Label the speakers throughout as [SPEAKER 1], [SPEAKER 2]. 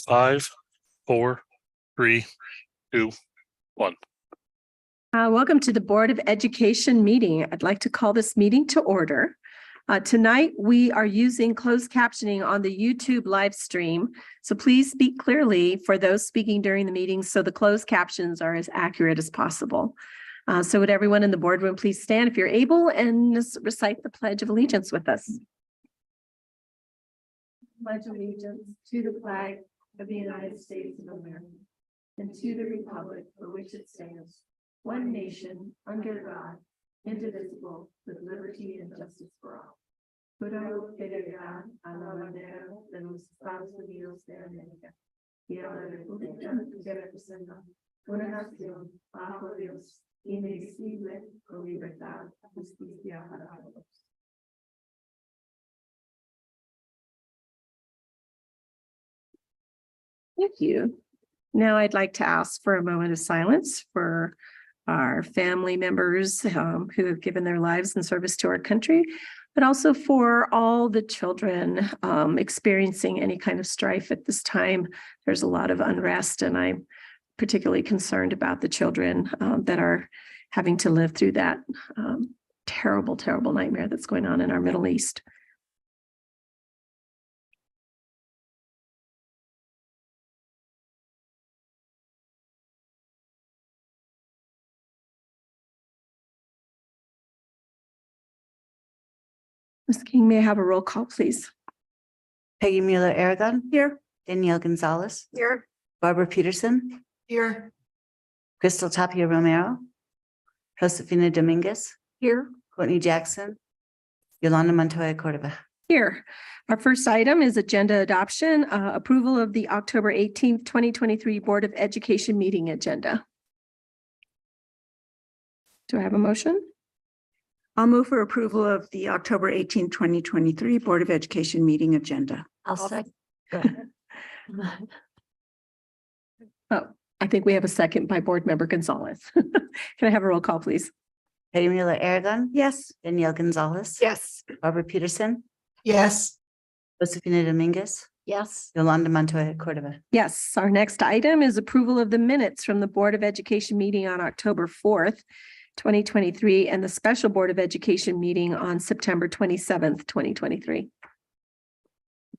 [SPEAKER 1] 5, 4, 3, 2, 1.
[SPEAKER 2] Welcome to the Board of Education meeting. I'd like to call this meeting to order. Tonight, we are using closed captioning on the YouTube live stream. So please speak clearly for those speaking during the meeting so the closed captions are as accurate as possible. So would everyone in the boardroom please stand if you're able and just recite the Pledge of Allegiance with us. Pledge allegiance to the flag of the United States of America and to the republic for which it stands, one nation, under God, indivisible, with liberty and justice for all. Juro fidelidad a la bandera de los Estados Unidos de América y a la república que representa una nación bajo Dios, indivisible, con libertad y justicia para todos. Thank you. Now I'd like to ask for a moment of silence for our family members who have given their lives in service to our country, but also for all the children experiencing any kind of strife at this time. There's a lot of unrest, and I'm particularly concerned about the children that are having to live through that terrible, terrible nightmare that's going on in our Middle East. Ms. King, may I have a roll call, please?
[SPEAKER 3] Peggy Mueller-Aragon.
[SPEAKER 2] Here.
[SPEAKER 3] Danielle Gonzalez.
[SPEAKER 2] Here.
[SPEAKER 3] Barbara Peterson.
[SPEAKER 2] Here.
[SPEAKER 3] Crystal Tapia Romero. Josefina Dominguez.
[SPEAKER 2] Here.
[SPEAKER 3] Courtney Jackson. Yolanda Montoya Cordova.
[SPEAKER 2] Here. Our first item is agenda adoption, approval of the October 18th, 2023 Board of Education meeting agenda. Do I have a motion?
[SPEAKER 4] I'll move for approval of the October 18, 2023 Board of Education meeting agenda.
[SPEAKER 3] I'll second.
[SPEAKER 2] Oh, I think we have a second by Board Member Gonzalez. Can I have a roll call, please?
[SPEAKER 3] Peggy Mueller-Aragon.
[SPEAKER 4] Yes.
[SPEAKER 3] Danielle Gonzalez.
[SPEAKER 4] Yes.
[SPEAKER 3] Barbara Peterson.
[SPEAKER 4] Yes.
[SPEAKER 3] Josefina Dominguez.
[SPEAKER 4] Yes.
[SPEAKER 3] Yolanda Montoya Cordova.
[SPEAKER 2] Yes. Our next item is approval of the minutes from the Board of Education meeting on October 4th, 2023, and the Special Board of Education meeting on September 27th, 2023.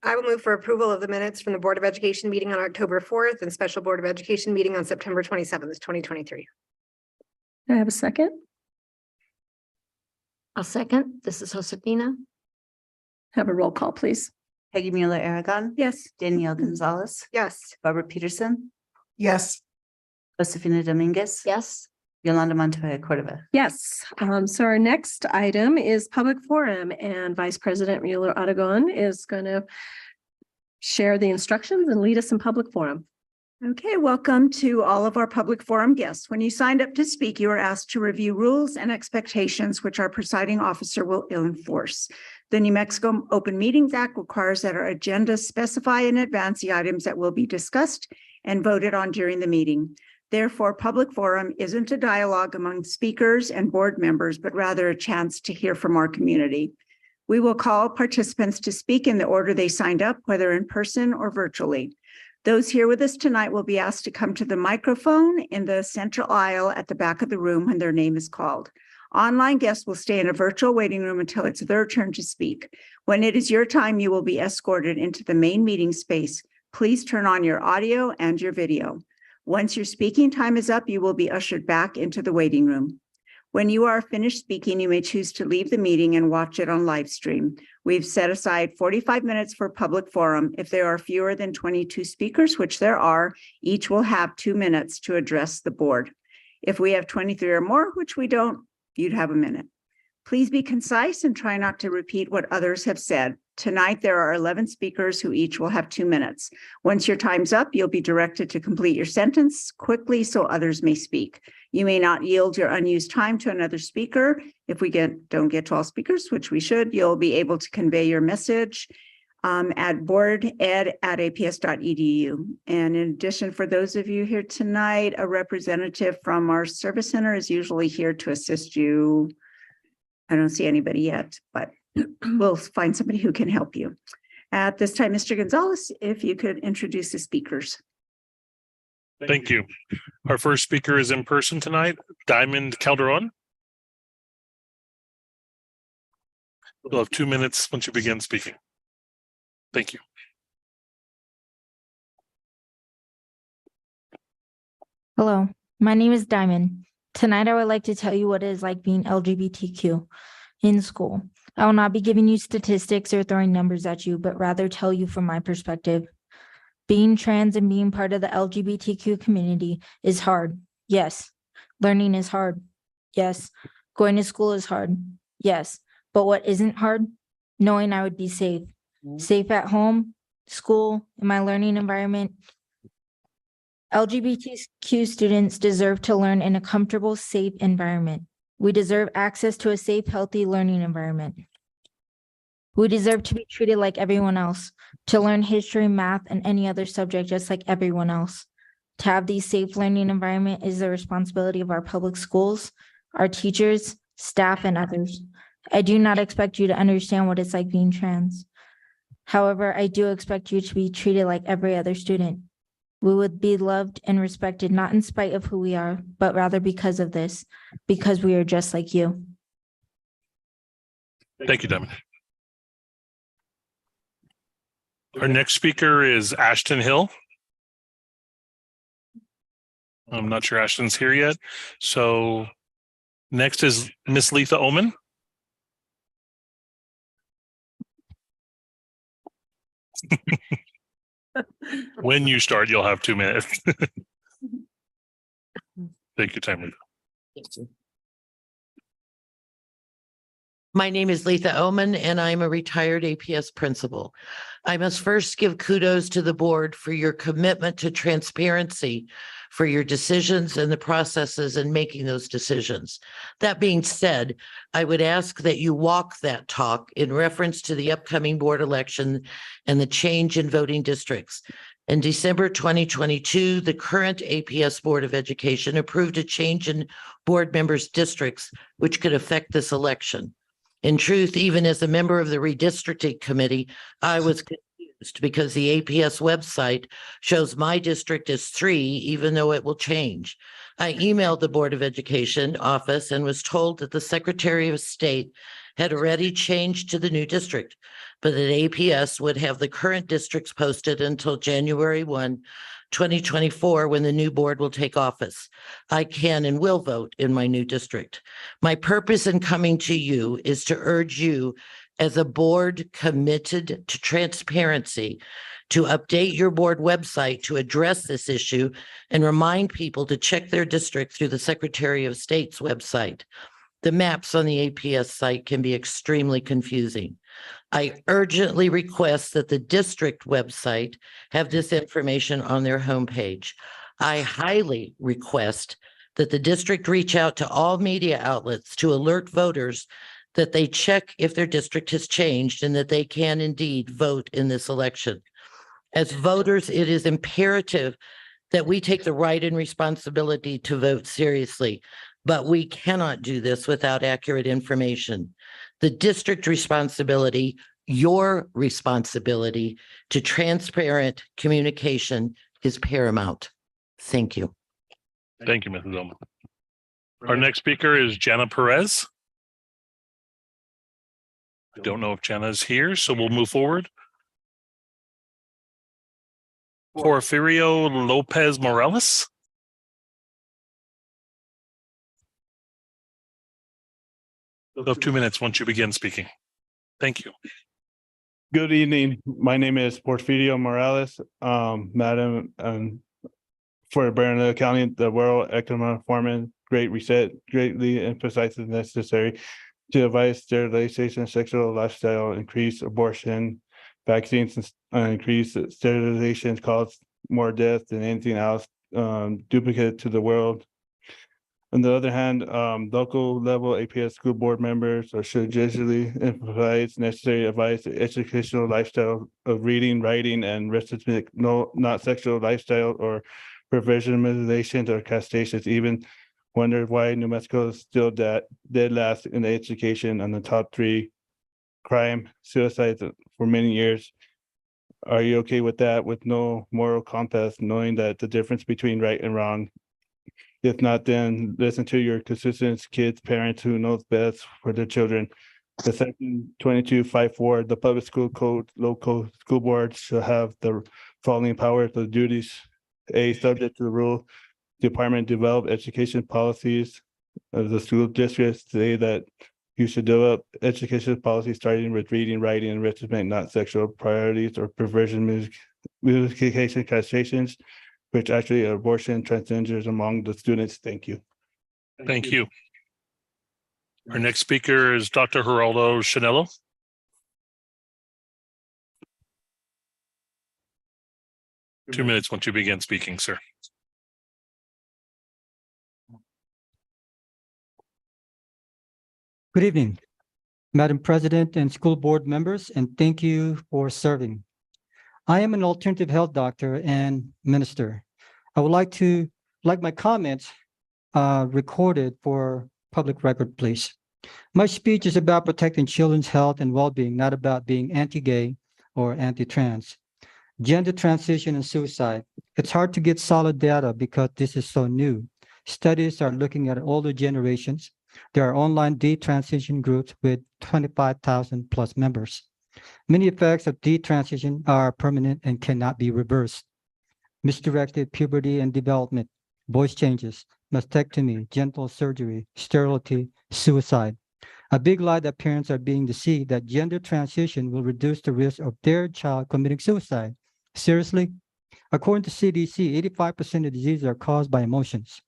[SPEAKER 5] I will move for approval of the minutes from the Board of Education meeting on October 4th and Special Board of Education meeting on September 27th, 2023.
[SPEAKER 2] Can I have a second?
[SPEAKER 6] I'll second. This is Josefina.
[SPEAKER 2] Have a roll call, please.
[SPEAKER 3] Peggy Mueller-Aragon.
[SPEAKER 4] Yes.
[SPEAKER 3] Danielle Gonzalez.
[SPEAKER 5] Yes.
[SPEAKER 3] Barbara Peterson.
[SPEAKER 4] Yes.
[SPEAKER 3] Josefina Dominguez.
[SPEAKER 6] Yes.
[SPEAKER 3] Yolanda Montoya Cordova.
[SPEAKER 2] Yes. So our next item is public forum, and Vice President Mueller-Aragon is going to share the instructions and lead us in public forum.
[SPEAKER 4] Okay, welcome to all of our public forum guests. When you signed up to speak, you were asked to review rules and expectations, which our presiding officer will enforce. The New Mexico Open Meetings Act requires that our agenda specify in advance the items that will be discussed and voted on during the meeting. Therefore, public forum isn't a dialogue among speakers and board members, but rather a chance to hear from our community. We will call participants to speak in the order they signed up, whether in person or virtually. Those here with us tonight will be asked to come to the microphone in the central aisle at the back of the room when their name is called. Online guests will stay in a virtual waiting room until it's their turn to speak. When it is your time, you will be escorted into the main meeting space. Please turn on your audio and your video. Once your speaking time is up, you will be ushered back into the waiting room. When you are finished speaking, you may choose to leave the meeting and watch it on live stream. We've set aside 45 minutes for public forum. If there are fewer than 22 speakers, which there are, each will have 2 minutes to address the board. If we have 23 or more, which we don't, you'd have a minute. Please be concise and try not to repeat what others have said. Tonight, there are 11 speakers who each will have 2 minutes. Once your time's up, you'll be directed to complete your sentence quickly so others may speak. You may not yield your unused time to another speaker. If we don't get to all speakers, which we should, you'll be able to convey your message at board@aps.edu. And in addition, for those of you here tonight, a representative from our service center is usually here to assist you. I don't see anybody yet, but we'll find somebody who can help you. At this time, Mr. Gonzalez, if you could introduce the speakers.
[SPEAKER 1] Thank you. Our first speaker is in person tonight, Diamond Calderon. You'll have 2 minutes once you begin speaking. Thank you.
[SPEAKER 7] Hello, my name is Diamond. Tonight, I would like to tell you what it is like being LGBTQ in school. I will not be giving you statistics or throwing numbers at you, but rather tell you from my perspective. Being trans and being part of the LGBTQ community is hard. Yes. Learning is hard. Yes. Going to school is hard. Yes. But what isn't hard? Knowing I would be safe. Safe at home, school, in my learning environment. LGBTQ students deserve to learn in a comfortable, safe environment. We deserve access to a safe, healthy learning environment. We deserve to be treated like everyone else, to learn history, math, and any other subject just like everyone else. To have these safe learning environment is the responsibility of our public schools, our teachers, staff, and others. I do not expect you to understand what it's like being trans. However, I do expect you to be treated like every other student. We would be loved and respected, not in spite of who we are, but rather because of this, because we are just like you.
[SPEAKER 1] Thank you, Diamond. Our next speaker is Ashton Hill. I'm not sure Ashton's here yet. So next is Miss Letha Oman. When you start, you'll have 2 minutes. Take your time, Letha.
[SPEAKER 8] My name is Letha Oman, and I'm a retired APS principal. I must first give kudos to the board for your commitment to transparency for your decisions and the processes in making those decisions. That being said, I would ask that you walk that talk in reference to the upcoming board election and the change in voting districts. In December 2022, the current APS Board of Education approved a change in board members' districts, which could affect this election. In truth, even as a member of the redistricting committee, I was confused because the APS website shows my district as 3, even though it will change. I emailed the Board of Education office and was told that the Secretary of State had already changed to the new district, but that APS would have the current districts posted until January 1, 2024, when the new board will take office. I can and will vote in my new district. My purpose in coming to you is to urge you as a board committed to transparency to update your board website to address this issue and remind people to check their district through the Secretary of State's website. The maps on the APS site can be extremely confusing. I urgently request that the district website have this information on their homepage. I highly request that the district reach out to all media outlets to alert voters that they check if their district has changed and that they can indeed vote in this election. As voters, it is imperative that we take the right and responsibility to vote seriously, but we cannot do this without accurate information. The district responsibility, your responsibility to transparent communication is paramount. Thank you.
[SPEAKER 1] Thank you, Mrs. Oman. Our next speaker is Jana Perez. I don't know if Jana is here, so we'll move forward. Porfirio Lopez Morales. You'll have 2 minutes once you begin speaking. Thank you.
[SPEAKER 9] Good evening. My name is Porfirio Morales. Madam, for Bernalillo County, the World Economic Forum, Great Reset greatly emphasizes necessary to advise sterilization, sexual lifestyle, increase abortion, vaccines, increase sterilization cause more death than anything else, duplicate to the world. On the other hand, local level APS school board members should usually emphasize necessary advice, educational lifestyle of reading, writing, and reciprocal, not sexual lifestyle or perversion, or castrations. Even wonder why New Mexico is still dead last in education on the top 3 crime, suicides for many years. Are you okay with that, with no moral compass, knowing that the difference between right and wrong? If not, then listen to your constituents, kids, parents who knows best for their children. The section 2254, the public school code, local school boards shall have the following powers or duties. A, subject to the rule, department develop education policies of the school districts, say that you should develop education policies starting with reading, writing, enrichment, not sexual priorities or perversion, mutilations, castrations, which actually are abortion, transgenders among the students. Thank you.
[SPEAKER 1] Thank you. Our next speaker is Dr. Geraldo Chanello. Two minutes once you begin speaking, sir.
[SPEAKER 10] Good evening, Madam President and school board members, and thank you for serving. I am an alternative health doctor and minister. I would like my comments recorded for public record, please. My speech is about protecting children's health and well-being, not about being anti-gay or anti-trans. Gender transition and suicide. It's hard to get solid data because this is so new. Studies are looking at older generations. There are online detransition groups with 25,000 plus members. Many effects of detransition are permanent and cannot be reversed. Misdirected puberty and development, voice changes, mastectomy, genital surgery, sterility, suicide. A big lie that parents are being deceived that gender transition will reduce the risk of their child committing suicide. Seriously? According to CDC, 85% of diseases are caused by emotions.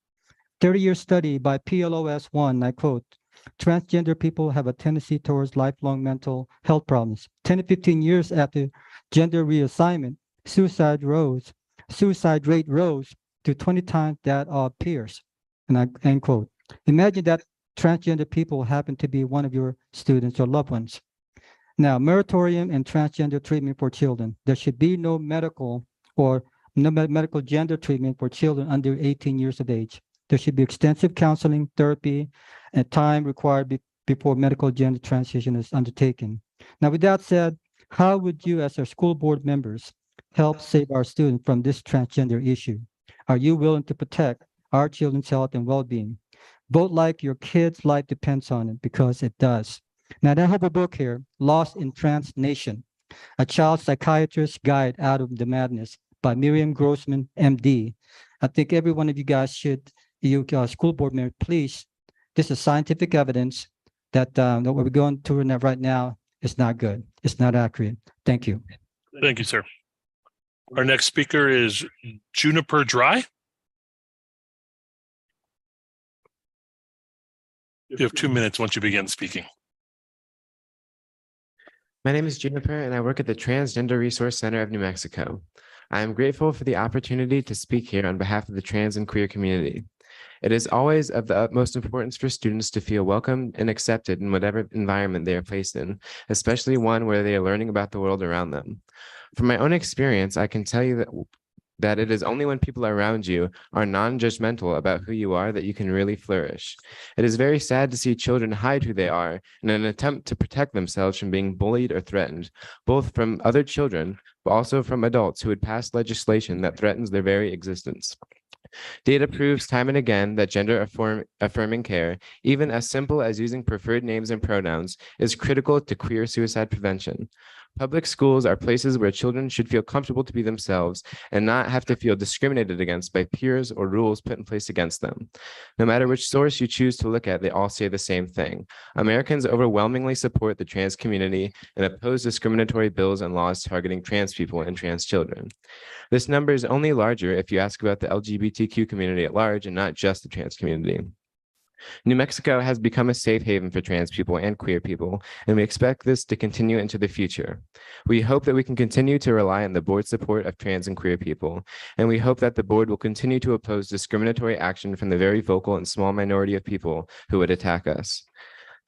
[SPEAKER 10] 30-year study by PLOS-1, I quote, transgender people have a tendency towards lifelong mental health problems. 10 to 15 years after gender reassignment, suicide rate rose to 20 times that of peers. And I end quote. Imagine that transgender people happen to be one of your students or loved ones. Now, moratorium and transgender treatment for children. There should be no medical gender treatment for children under 18 years of age. There should be extensive counseling, therapy, and time required before medical gender transition is undertaken. Now, with that said, how would you, as our school board members, help save our students from this transgender issue? Are you willing to protect our children's health and well-being? Vote like your kid's life depends on it, because it does. Now, I have a book here, Lost in Trans Nation, A Child Psychiatrist's Guide Out of the Madness by Miriam Grossman, MD. I think every one of you guys should, school board member, please, this is scientific evidence that what we're going through right now is not good. It's not accurate. Thank you.
[SPEAKER 1] Thank you, sir. Our next speaker is Juniper Dry. You have 2 minutes once you begin speaking.
[SPEAKER 11] My name is Juniper, and I work at the Transgender Resource Center of New Mexico. I am grateful for the opportunity to speak here on behalf of the trans and queer community. It is always of the utmost importance for students to feel welcome and accepted in whatever environment they are placed in, especially one where they are learning about the world around them. From my own experience, I can tell you that it is only when people around you are non-judgmental about who you are that you can really flourish. It is very sad to see children hide who they are in an attempt to protect themselves from being bullied or threatened, both from other children, but also from adults who would pass legislation that threatens their very existence. Data proves time and again that gender affirming care, even as simple as using preferred names and pronouns, is critical to queer suicide prevention. Public schools are places where children should feel comfortable to be themselves and not have to feel discriminated against by peers or rules put in place against them. No matter which source you choose to look at, they all say the same thing. Americans overwhelmingly support the trans community and oppose discriminatory bills and laws targeting trans people and trans children. This number is only larger if you ask about the LGBTQ community at large and not just the trans community. New Mexico has become a safe haven for trans people and queer people, and we expect this to continue into the future. We hope that we can continue to rely on the board's support of trans and queer people, and we hope that the board will continue to oppose discriminatory action from the very vocal and small minority of people who would attack us.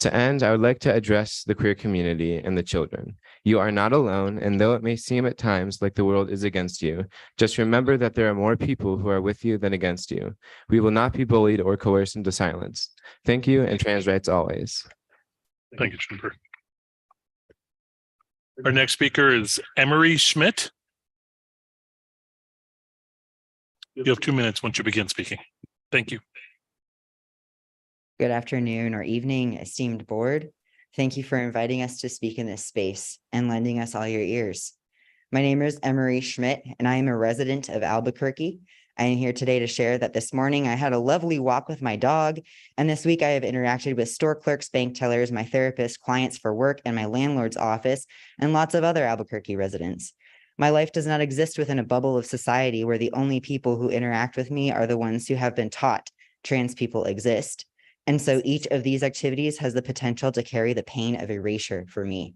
[SPEAKER 11] To end, I would like to address the queer community and the children. You are not alone, and though it may seem at times like the world is against you, just remember that there are more people who are with you than against you. We will not be bullied or coerced into silence. Thank you, and trans rights always.
[SPEAKER 1] Thank you, Juniper. Our next speaker is Emery Schmidt. You have 2 minutes once you begin speaking. Thank you.
[SPEAKER 12] Good afternoon or evening, esteemed board. Thank you for inviting us to speak in this space and lending us all your ears. My name is Emery Schmidt, and I am a resident of Albuquerque. I am here today to share that this morning I had a lovely walk with my dog, and this week I have interacted with store clerks, bank tellers, my therapist, clients for work, and my landlord's office, and lots of other Albuquerque residents. My life does not exist within a bubble of society where the only people who interact with me are the ones who have been taught trans people exist. And so each of these activities has the potential to carry the pain of erasure for me.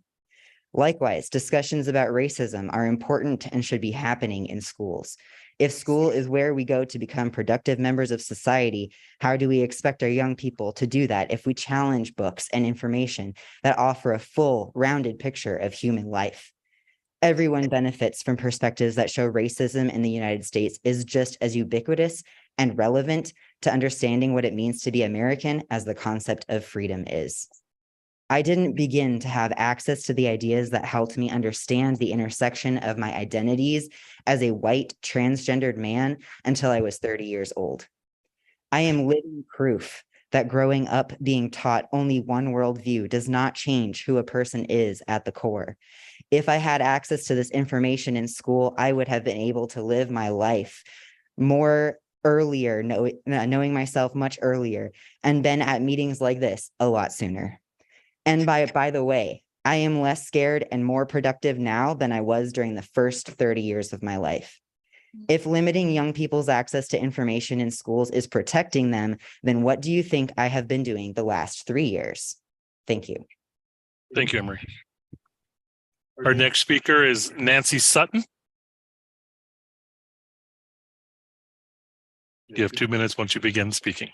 [SPEAKER 12] Likewise, discussions about racism are important and should be happening in schools. If school is where we go to become productive members of society, how do we expect our young people to do that if we challenge books and information that offer a full, rounded picture of human life? Everyone benefits from perspectives that show racism in the United States is just as ubiquitous and relevant to understanding what it means to be American as the concept of freedom is. I didn't begin to have access to the ideas that helped me understand the intersection of my identities as a white transgendered man until I was 30 years old. I am living proof that growing up being taught only one worldview does not change who a person is at the core. If I had access to this information in school, I would have been able to live my life more earlier, knowing myself much earlier, and been at meetings like this a lot sooner. And by the way, I am less scared and more productive now than I was during the first 30 years of my life. If limiting young people's access to information in schools is protecting them, then what do you think I have been doing the last 3 years? Thank you.
[SPEAKER 1] Thank you, Emery. Our next speaker is Nancy Sutton. You have 2 minutes once you begin speaking.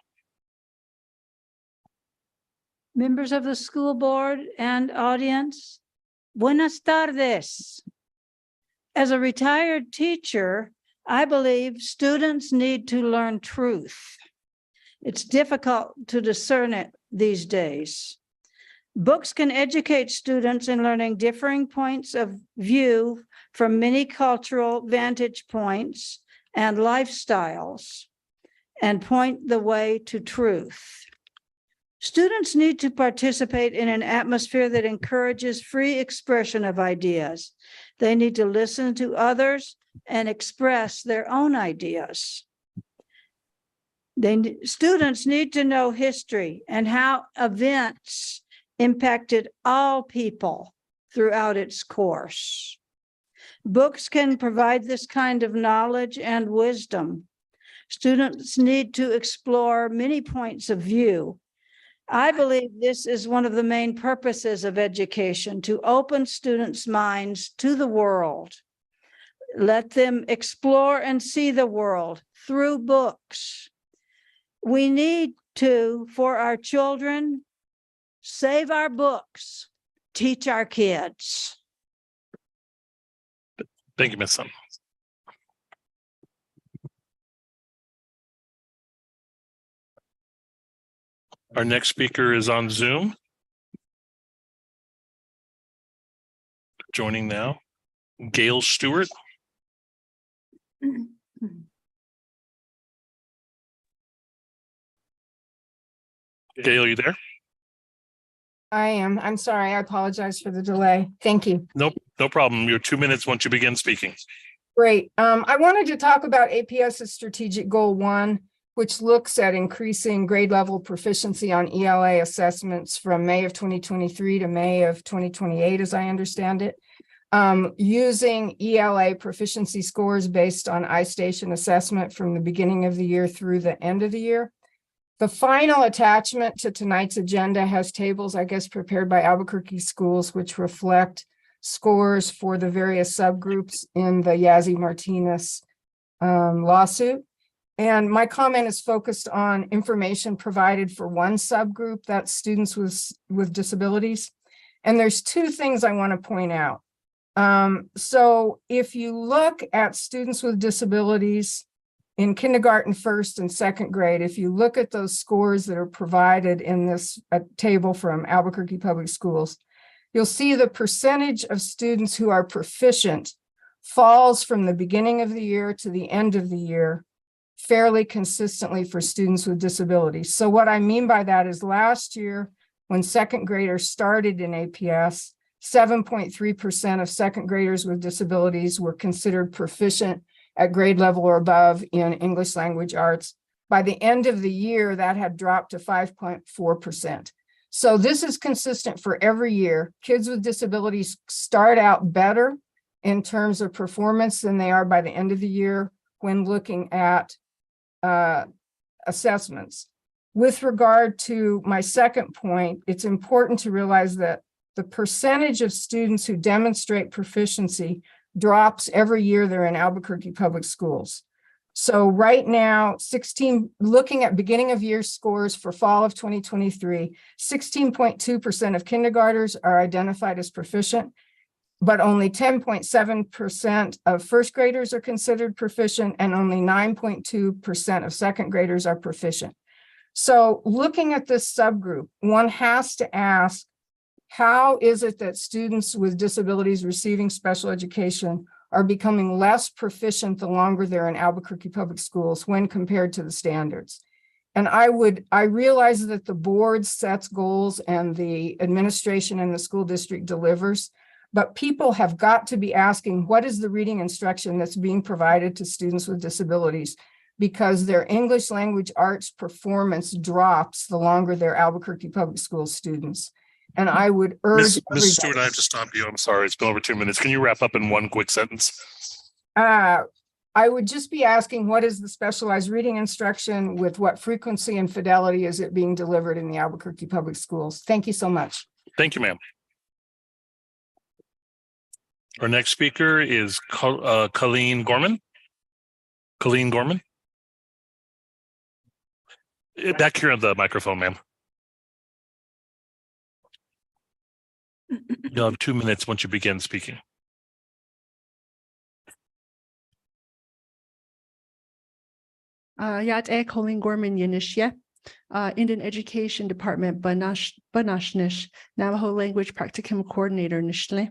[SPEAKER 13] Members of the school board and audience, buenas tardes. As a retired teacher, I believe students need to learn truth. It's difficult to discern it these days. Books can educate students in learning differing points of view from many cultural vantage points and lifestyles, and point the way to truth. Students need to participate in an atmosphere that encourages free expression of ideas. They need to listen to others and express their own ideas. Students need to know history and how events impacted all people throughout its course. Books can provide this kind of knowledge and wisdom. Students need to explore many points of view. I believe this is one of the main purposes of education, to open students' minds to the world. Let them explore and see the world through books. We need to, for our children, save our books, teach our kids.
[SPEAKER 1] Thank you, Ms. Sutton. Our next speaker is on Zoom. Joining now, Gail Stewart. Gail, are you there?
[SPEAKER 14] I am. I'm sorry. I apologize for the delay. Thank you.
[SPEAKER 1] Nope, no problem. Your 2 minutes once you begin speaking.
[SPEAKER 14] Great. I wanted to talk about APS's strategic goal 1, which looks at increasing grade level proficiency on ELA assessments from May of 2023 to May of 2028, as I understand it, using ELA proficiency scores based on iStation assessment from the beginning of the year through the end of the year. The final attachment to tonight's agenda has tables, I guess, prepared by Albuquerque schools, which reflect scores for the various subgroups in the Yazzie Martinez lawsuit. And my comment is focused on information provided for one subgroup, that's students with disabilities. And there's 2 things I want to point out. So if you look at students with disabilities in kindergarten, 1st and 2nd grade, if you look at those scores that are provided in this table from Albuquerque Public Schools, you'll see the percentage of students who are proficient falls from the beginning of the year to the end of the year fairly consistently for students with disabilities. So what I mean by that is last year, when second graders started in APS, 7.3% of second graders with disabilities were considered proficient at grade level or above in English language arts. By the end of the year, that had dropped to 5.4%. So this is consistent for every year. Kids with disabilities start out better in terms of performance than they are by the end of the year when looking at assessments. With regard to my second point, it's important to realize that the percentage of students who demonstrate proficiency drops every year they're in Albuquerque Public Schools. So right now, looking at beginning of year scores for fall of 2023, 16.2% of kindergartners are identified as proficient, but only 10.7% of first graders are considered proficient, and only 9.2% of second graders are proficient. So looking at this subgroup, one has to ask, how is it that students with disabilities receiving special education are becoming less proficient the longer they're in Albuquerque Public Schools when compared to the standards? And I realize that the board sets goals and the administration and the school district delivers, but people have got to be asking, what is the reading instruction that's being provided to students with disabilities? Because their English language arts performance drops the longer they're Albuquerque Public Schools students. And I would urge.
[SPEAKER 1] Ms. Stewart, I have to stop you. I'm sorry. It's been over 2 minutes. Can you wrap up in one quick sentence?
[SPEAKER 14] I would just be asking, what is the specialized reading instruction, with what frequency and fidelity is it being delivered in the Albuquerque Public Schools? Thank you so much.
[SPEAKER 1] Thank you, ma'am. Our next speaker is Colleen Gorman. Colleen Gorman. Back here on the microphone, ma'am. You'll have 2 minutes once you begin speaking.
[SPEAKER 15] Yat Colleen Gorman Yanishya, Indian Education Department, Banashnish, Navajo Language Practicum Coordinator, Nishle.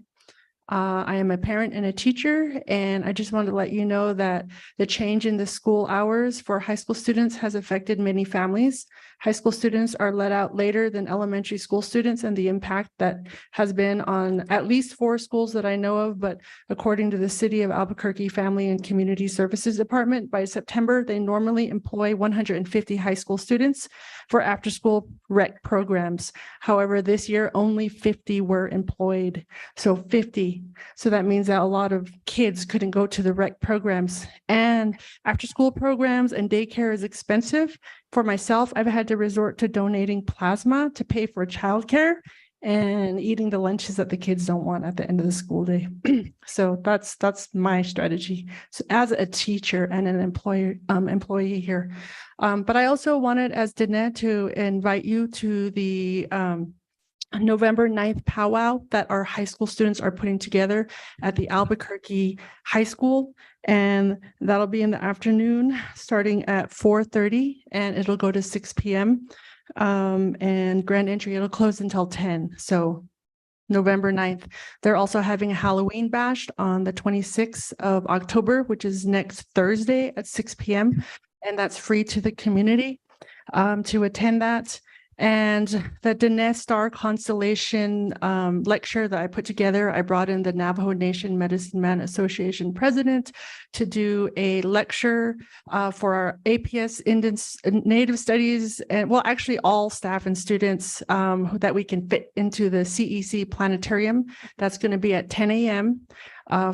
[SPEAKER 15] I am a parent and a teacher, and I just wanted to let you know that the change in the school hours for high school students has affected many families. High school students are let out later than elementary school students, and the impact that has been on at least 4 schools that I know of. But according to the City of Albuquerque Family and Community Services Department, by September, they normally employ 150 high school students for after-school rec programs. However, this year, only 50 were employed. So 50. So that means that a lot of kids couldn't go to the rec programs, and after-school programs and daycare is expensive. For myself, I've had to resort to donating plasma to pay for childcare and eating the lunches that the kids don't want at the end of the school day. So that's my strategy. So as a teacher and an employee here. But I also wanted, as Danette, to invite you to the November 9th powwow that our high school students are putting together at the Albuquerque High School. And that'll be in the afternoon, starting at 4:30, and it'll go to 6 p.m. And grand entry, it'll close until 10. So November 9th. They're also having a Halloween bash on the 26th of October, which is next Thursday at 6 p.m. And that's free to the community to attend that. And the Diné Star Constellation lecture that I put together, I brought in the Navajo Nation Medicine Man Association president to do a lecture for our APS Indian Native Studies, and well, actually all staff and students that we can fit into the CEC Planetarium. That's going to be at 10 a.m.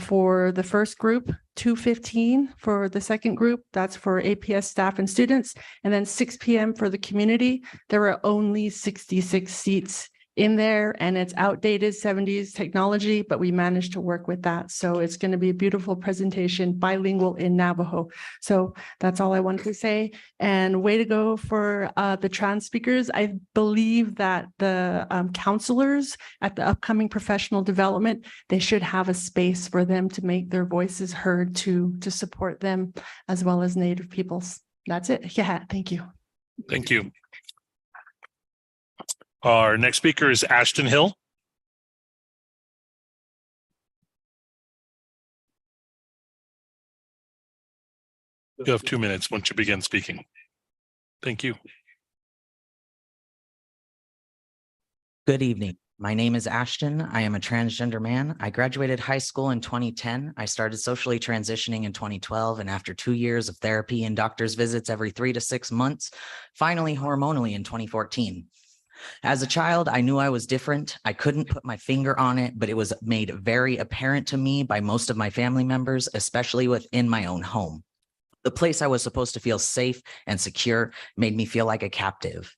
[SPEAKER 15] For the first group, 2:15 for the second group. That's for APS staff and students. And then 6 p.m. for the community. There are only 66 seats in there, and it's outdated 70s technology, but we managed to work with that. So it's going to be a beautiful presentation, bilingual in Navajo. So that's all I wanted to say. And way to go for the trans speakers. I believe that the counselors at the upcoming professional development, they should have a space for them to make their voices heard, to support them, as well as Native peoples. That's it. Yeah, thank you.
[SPEAKER 1] Thank you. Our next speaker is Ashton Hill. You have 2 minutes once you begin speaking. Thank you.
[SPEAKER 16] Good evening. My name is Ashton. I am a transgender man. I graduated high school in 2010. I started socially transitioning in 2012, and after 2 years of therapy and doctor's visits every 3 to 6 months, finally hormonally in 2014. As a child, I knew I was different. I couldn't put my finger on it, but it was made very apparent to me by most of my family members, especially within my own home. The place I was supposed to feel safe and secure made me feel like a captive.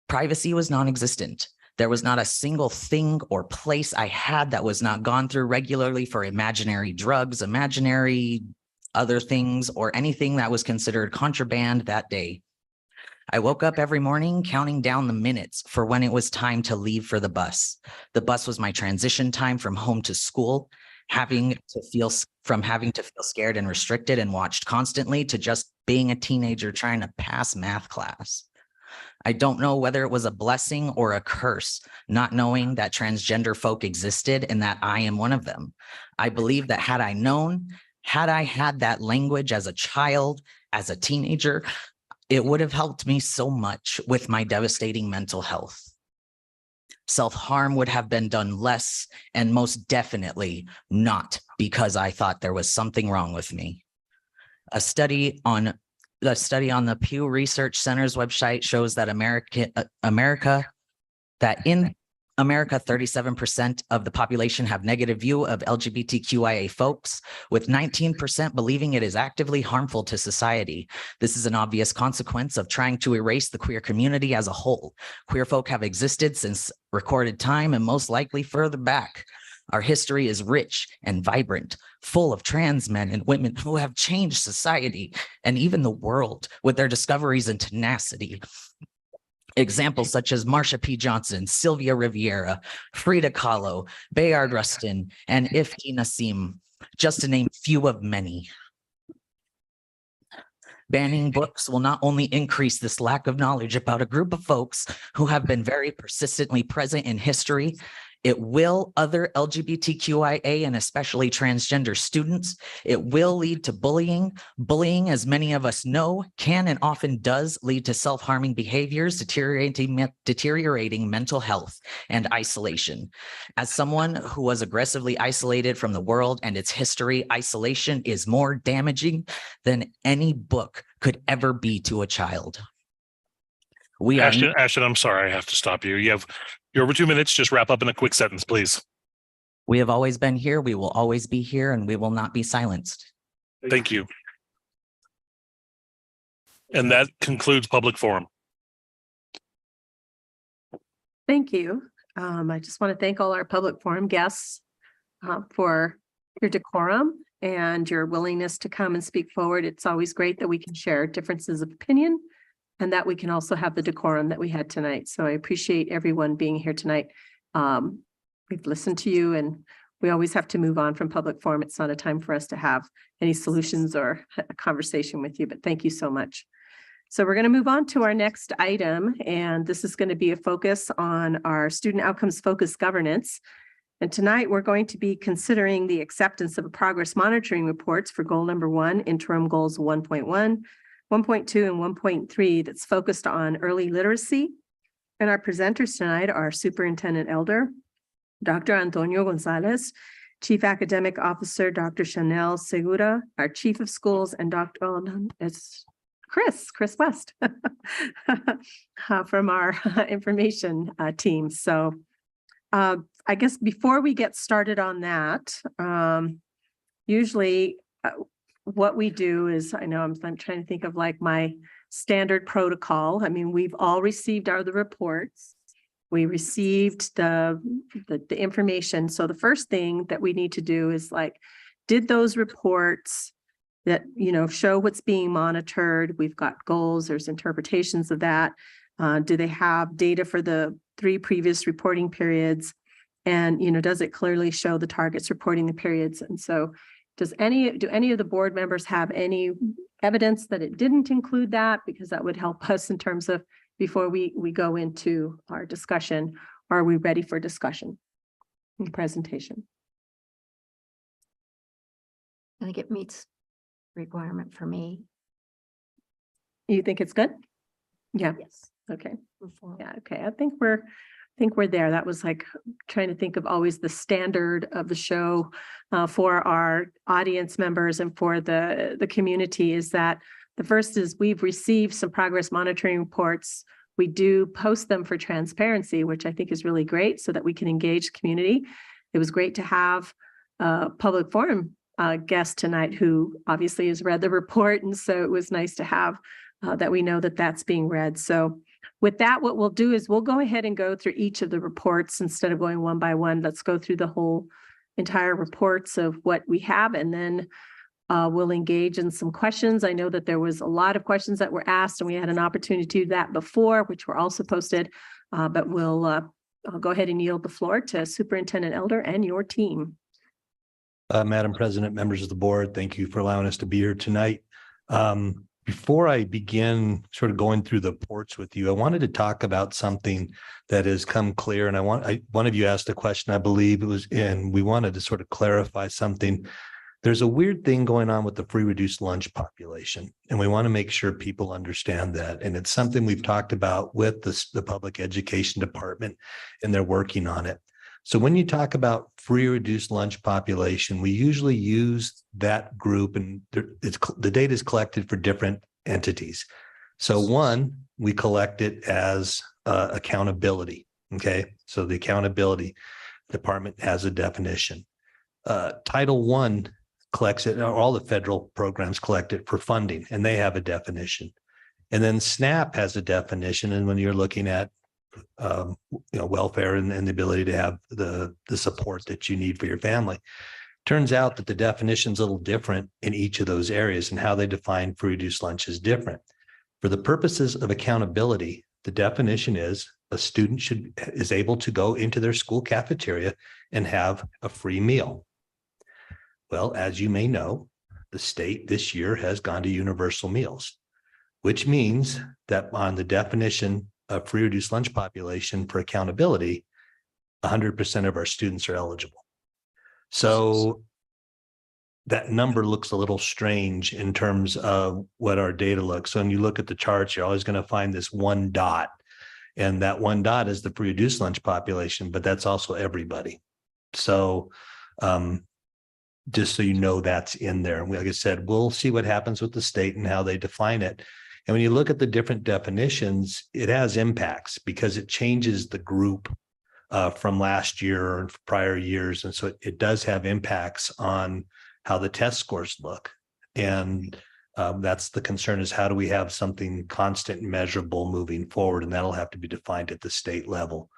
[SPEAKER 16] Privacy was non-existent. There was not a single thing or place I had that was not gone through regularly for imaginary drugs, imaginary other things, or anything that was considered contraband that day. I woke up every morning counting down the minutes for when it was time to leave for the bus. The bus was my transition time from home to school, having to feel scared and restricted and watched constantly to just being a teenager trying to pass math class. I don't know whether it was a blessing or a curse, not knowing that transgender folk existed and that I am one of them. I believe that had I known, had I had that language as a child, as a teenager, it would have helped me so much with my devastating mental health. Self-harm would have been done less, and most definitely not because I thought there was something wrong with me. A study on the Pew Research Center's website shows that in America, 37% of the population have negative view of LGBTQIA folks, with 19% believing it is actively harmful to society. This is an obvious consequence of trying to erase the queer community as a whole. Queer folk have existed since recorded time and most likely further back. Our history is rich and vibrant, full of trans men and women who have changed society and even the world with their discoveries and tenacity. Examples such as Marsha P. Johnson, Sylvia Riviera, Frida Kahlo, Bayard Rustin, and Ifki Nassim, just to name few of many. Banning books will not only increase this lack of knowledge about a group of folks who have been very persistently present in history, it will other LGBTQIA and especially transgender students. It will lead to bullying. Bullying, as many of us know, can and often does lead to self-harming behaviors, deteriorating mental health and isolation. As someone who was aggressively isolated from the world and its history, isolation is more damaging than any book could ever be to a child.
[SPEAKER 1] Ashton, I'm sorry, I have to stop you. You're over 2 minutes. Just wrap up in a quick sentence, please.
[SPEAKER 16] We have always been here. We will always be here, and we will not be silenced.
[SPEAKER 1] Thank you. And that concludes public forum.
[SPEAKER 2] Thank you. I just want to thank all our public forum guests for your decorum and your willingness to come and speak forward. It's always great that we can share differences of opinion and that we can also have the decorum that we had tonight. So I appreciate everyone being here tonight. We've listened to you, and we always have to move on from public forum. It's not a time for us to have any solutions or a conversation with you, but thank you so much. So we're going to move on to our next item, and this is going to be a focus on our student outcomes focused governance. And tonight we're going to be considering the acceptance of progress monitoring reports for goal number 1, interim goals 1.1, 1.2 and 1.3 that's focused on early literacy. And our presenters tonight are Superintendent Elder, Dr. Antonio Gonzalez, Chief Academic Officer, Dr. Chanel Segura, our Chief of Schools, and it's Chris West from our information team. So I guess before we get started on that, usually what we do is, I know I'm trying to think of like my standard protocol. I mean, we've all received the reports. We received the information. So the first thing that we need to do is like, did those reports that, show what's being monitored? We've got goals, there's interpretations of that. Do they have data for the 3 previous reporting periods? And, does it clearly show the targets reporting the periods? And so do any of the board members have any evidence that it didn't include that? Because that would help us in terms of before we go into our discussion. Are we ready for discussion and presentation?
[SPEAKER 6] I think it meets requirement for me.
[SPEAKER 2] You think it's good? Yeah,
[SPEAKER 6] Yes.
[SPEAKER 2] okay.
[SPEAKER 6] Move forward.
[SPEAKER 2] Yeah, okay. I think we're there. That was like trying to think of always the standard of the show for our audience members and for the community is that the first is we've received some progress monitoring reports. We do post them for transparency, which I think is really great so that we can engage the community. It was great to have a public forum guest tonight who obviously has read the report. And so it was nice to have that we know that that's being read. So with that, what we'll do is we'll go ahead and go through each of the reports instead of going one by one. Let's go through the whole entire reports of what we have, and then we'll engage in some questions. I know that there was a lot of questions that were asked, and we had an opportunity to do that before, which were also posted. But I'll go ahead and yield the floor to Superintendent Elder and your team.
[SPEAKER 17] Madam President, members of the board, thank you for allowing us to be here tonight. Before I begin sort of going through the reports with you, I wanted to talk about something that has come clear. And one of you asked a question, I believe it was, and we wanted to sort of clarify something. There's a weird thing going on with the free reduced lunch population, and we want to make sure people understand that. And it's something we've talked about with the public education department, and they're working on it. So when you talk about free reduced lunch population, we usually use that group, and the data is collected for different entities. So one, we collect it as accountability. Okay, so the accountability department has a definition. Title I collects it, all the federal programs collect it for funding, and they have a definition. And then SNAP has a definition, and when you're looking at welfare and the ability to have the support that you need for your family. Turns out that the definition's a little different in each of those areas, and how they define free reduced lunch is different. For the purposes of accountability, the definition is a student is able to go into their school cafeteria and have a free meal. Well, as you may know, the state this year has gone to universal meals, which means that on the definition of free reduced lunch population for accountability, 100% of our students are eligible. So that number looks a little strange in terms of what our data looks. So when you look at the charts, you're always going to find this one dot, and that one dot is the free reduced lunch population, but that's also everybody. So just so you know, that's in there. And like I said, we'll see what happens with the state and how they define it. And when you look at the different definitions, it has impacts because it changes the group from last year or prior years. And so it does have impacts on how the test scores look. And that's the concern, is how do we have something constant and measurable moving forward? And that'll have to be defined at the state level.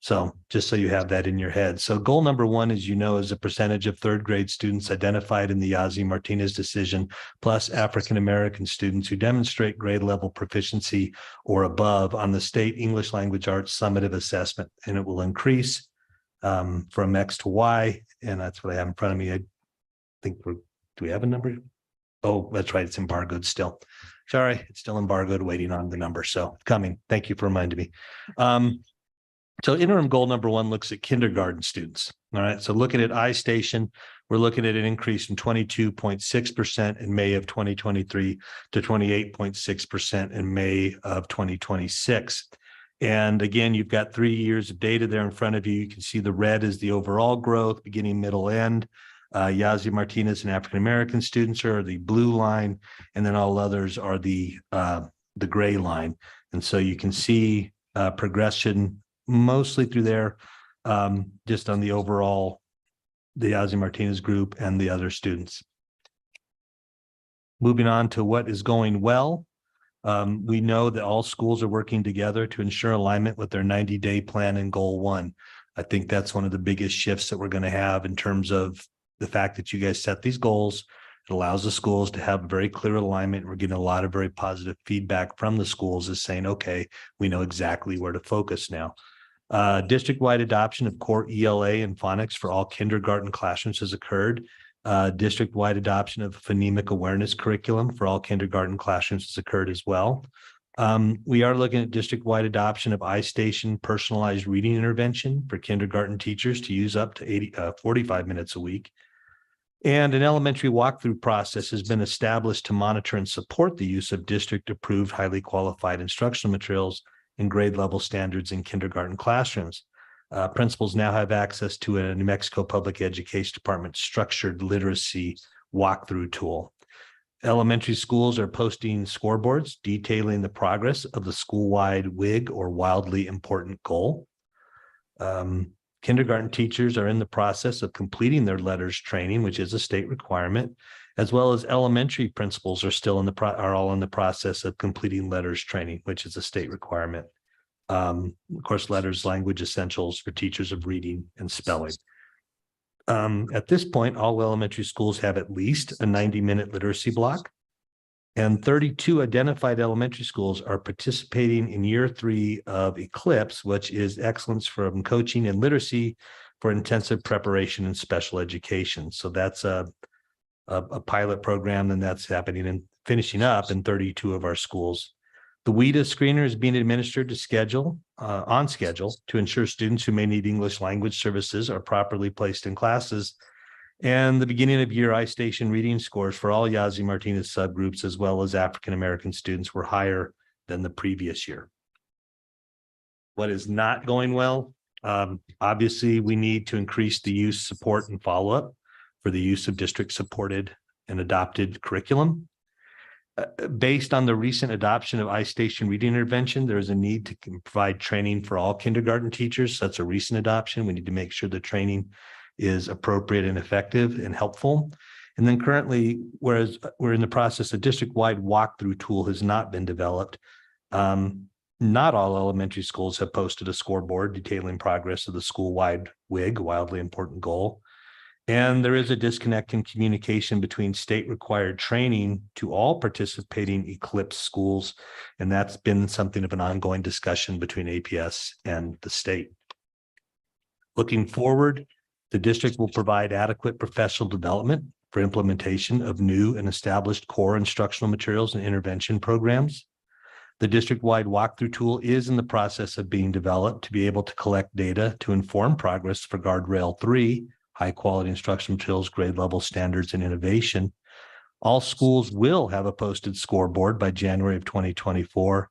[SPEAKER 17] So just so you have that in your head. So goal number one, as you know, is a percentage of third grade students identified in the Yazzie Martinez decision, plus African-American students who demonstrate grade level proficiency or above on the state English language arts summative assessment. And it will increase from X to Y. And that's what I have in front of me. I think do we have a number? Oh, that's right. It's embargoed still. Sorry, it's still embargoed, waiting on the number. So coming. Thank you for reminding me. So interim goal number one looks at kindergarten students. All right. So looking at iStation, we're looking at an increase from 22.6% in May of 2023 to 28.6% in May of 2026. And again, you've got 3 years of data there in front of you. You can see the red is the overall growth, beginning, middle, end. Yazzie Martinez and African-American students are the blue line, and then all others are the gray line. And so you can see progression mostly through there, just on the overall, the Yazzie Martinez group and the other students. Moving on to what is going well. We know that all schools are working together to ensure alignment with their 90-day plan and goal one. I think that's one of the biggest shifts that we're going to have in terms of the fact that you guys set these goals. It allows the schools to have very clear alignment. We're getting a lot of very positive feedback from the schools, is saying, okay, we know exactly where to focus now. District-wide adoption of core ELA and phonics for all kindergarten classrooms has occurred. District-wide adoption of phonemic awareness curriculum for all kindergarten classrooms has occurred as well. We are looking at district-wide adoption of iStation personalized reading intervention for kindergarten teachers to use up to 45 minutes a week. And an elementary walkthrough process has been established to monitor and support the use of district-approved, highly qualified instructional materials and grade level standards in kindergarten classrooms. Principals now have access to a New Mexico Public Education Department structured literacy walkthrough tool. Elementary schools are posting scoreboards detailing the progress of the school-wide WIG or wildly important goal. Kindergarten teachers are in the process of completing their letters training, which is a state requirement, as well as elementary principals are all in the process of completing letters training, which is a state requirement. Of course, letters, language essentials for teachers of reading and spelling. At this point, all elementary schools have at least a 90-minute literacy block, and 32 identified elementary schools are participating in year 3 of Eclipse, which is Excellence from Coaching and Literacy for Intensive Preparation in Special Education. So that's a pilot program, and that's happening and finishing up in 32 of our schools. The WIDA screener is being administered on schedule to ensure students who may need English language services are properly placed in classes. And the beginning of year iStation reading scores for all Yazzie Martinez subgroups, as well as African-American students, were higher than the previous year. What is not going well? Obviously, we need to increase the use, support, and follow-up for the use of district-supported and adopted curriculum. Based on the recent adoption of iStation reading intervention, there is a need to provide training for all kindergarten teachers. That's a recent adoption. We need to make sure the training is appropriate and effective and helpful. And then currently, whereas we're in the process, a district-wide walkthrough tool has not been developed. Not all elementary schools have posted a scoreboard detailing progress of the school-wide WIG, wildly important goal. And there is a disconnect in communication between state-required training to all participating Eclipse schools, and that's been something of an ongoing discussion between APS and the state. Looking forward, the district will provide adequate professional development for implementation of new and established core instructional materials and intervention programs. The district-wide walkthrough tool is in the process of being developed to be able to collect data to inform progress for Guardrail 3, high-quality instructional materials, grade level standards, and innovation. All schools will have a posted scoreboard by January of 2024.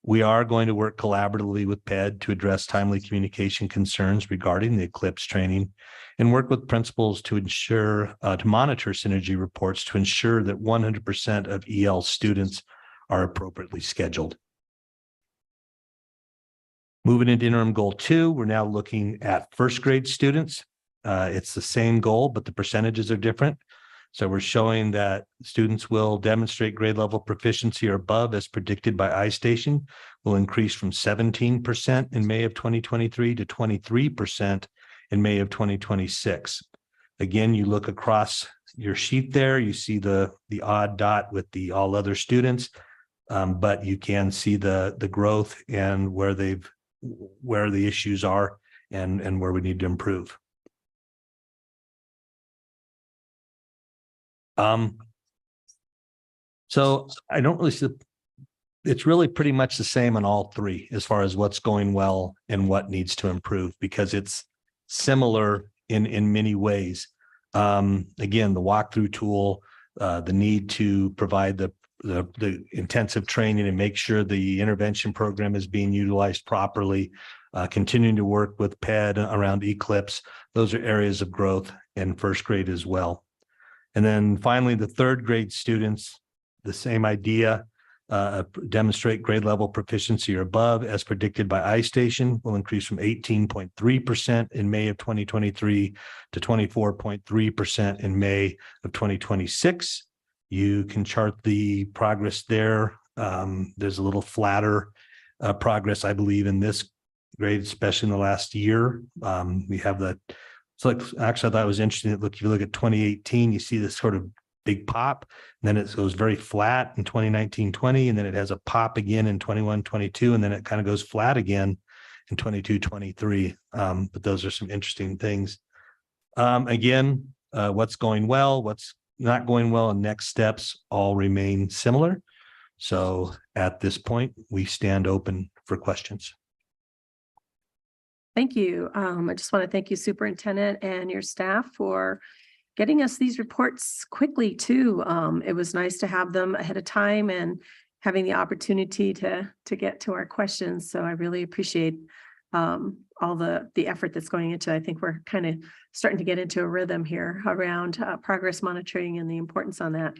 [SPEAKER 17] We are going to work collaboratively with PED to address timely communication concerns regarding the Eclipse training and work with principals to ensure, to monitor synergy reports to ensure that 100% of EL students are appropriately scheduled. Moving into interim goal 2, we're now looking at first grade students. It's the same goal, but the percentages are different. So we're showing that students will demonstrate grade level proficiency or above as predicted by iStation, will increase from 17% in May of 2023 to 23% in May of 2026. Again, you look across your sheet there, you see the odd dot with the all other students, but you can see the growth and where the issues are and where we need to improve. So I don't really see, it's really pretty much the same on all 3 as far as what's going well and what needs to improve, because it's similar in many ways. Again, the walkthrough tool, the need to provide the intensive training and make sure the intervention program is being utilized properly, continuing to work with PED around Eclipse. Those are areas of growth in first grade as well. And then finally, the third grade students, the same idea, demonstrate grade level proficiency or above as predicted by iStation, will increase from 18.3% in May of 2023 to 24.3% in May of 2026. You can chart the progress there. There's a little flatter progress, I believe, in this grade, especially in the last year. We have that. So actually, I thought it was interesting that if you look at 2018, you see this sort of big pop, and then it goes very flat in 2019-20, and then it has a pop again in 21-22, and then it kind of goes flat again in 22-23. But those are some interesting things. Again, what's going well, what's not going well, and next steps all remain similar. So at this point, we stand open for questions.
[SPEAKER 2] Thank you. I just want to thank you, Superintendent, and your staff for getting us these reports quickly too. It was nice to have them ahead of time and having the opportunity to get to our questions. So I really appreciate all the effort that's going into it. I think we're kind of starting to get into a rhythm here around progress monitoring and the importance on that.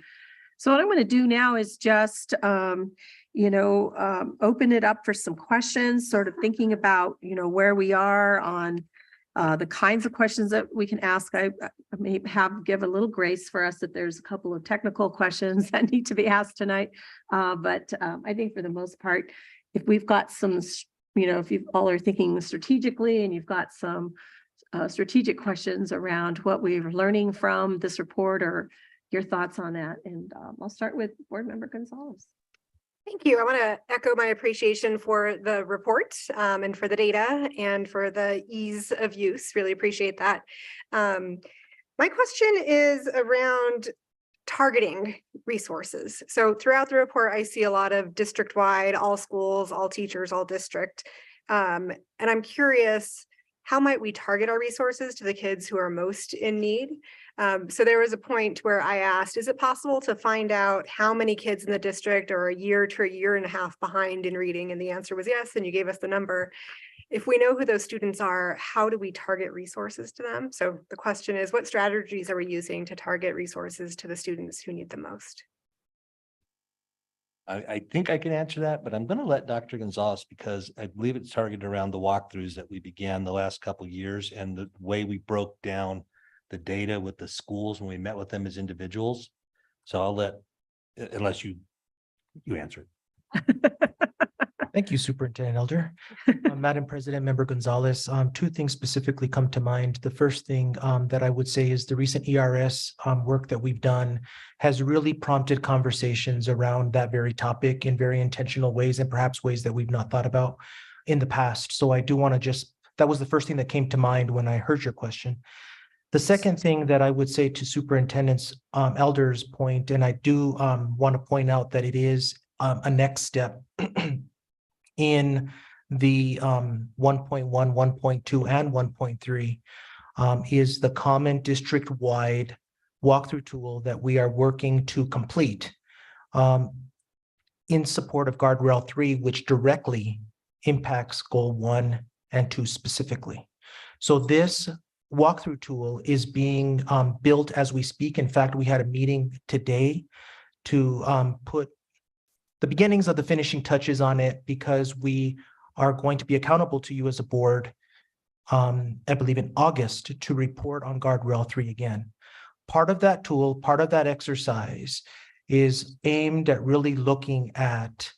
[SPEAKER 2] So what I'm going to do now is just, open it up for some questions, sort of thinking about, where we are on the kinds of questions that we can ask. I may give a little grace for us that there's a couple of technical questions that need to be asked tonight. But I think for the most part, if we've got some, if you all are thinking strategically and you've got some strategic questions around what we're learning from this report or your thoughts on that. And I'll start with Board Member Gonzalez.
[SPEAKER 5] Thank you. I want to echo my appreciation for the report and for the data and for the ease of use. Really appreciate that. My question is around targeting resources. So throughout the report, I see a lot of district-wide, all schools, all teachers, all district. And I'm curious, how might we target our resources to the kids who are most in need? So there was a point where I asked, is it possible to find out how many kids in the district are a year to a year and a half behind in reading? And the answer was yes, and you gave us the number. If we know who those students are, how do we target resources to them? So the question is, what strategies are we using to target resources to the students who need the most?
[SPEAKER 17] I think I can answer that, but I'm going to let Dr. Gonzalez, because I believe it's targeted around the walkthroughs that we began the last couple of years and the way we broke down the data with the schools when we met with them as individuals. So I'll let, unless you answer it.
[SPEAKER 18] Thank you, Superintendent Elder. Madam President, Member Gonzalez, two things specifically come to mind. The first thing that I would say is the recent ERS work that we've done has really prompted conversations around that very topic in very intentional ways and perhaps ways that we've not thought about in the past. So I do want to that was the first thing that came to mind when I heard your question. The second thing that I would say to Superintendent Elder's point, and I do want to point out that it is a next step in the 1.1, 1.2, and 1.3 is the common district-wide walkthrough tool that we are working to complete in support of Guardrail 3, which directly impacts Goal 1 and 2 specifically. So this walkthrough tool is being built as we speak. In fact, we had a meeting today to put the beginnings of the finishing touches on it, because we are going to be accountable to you as a board, I believe in August, to report on Guardrail 3 again. Part of that tool, part of that exercise is aimed at really looking at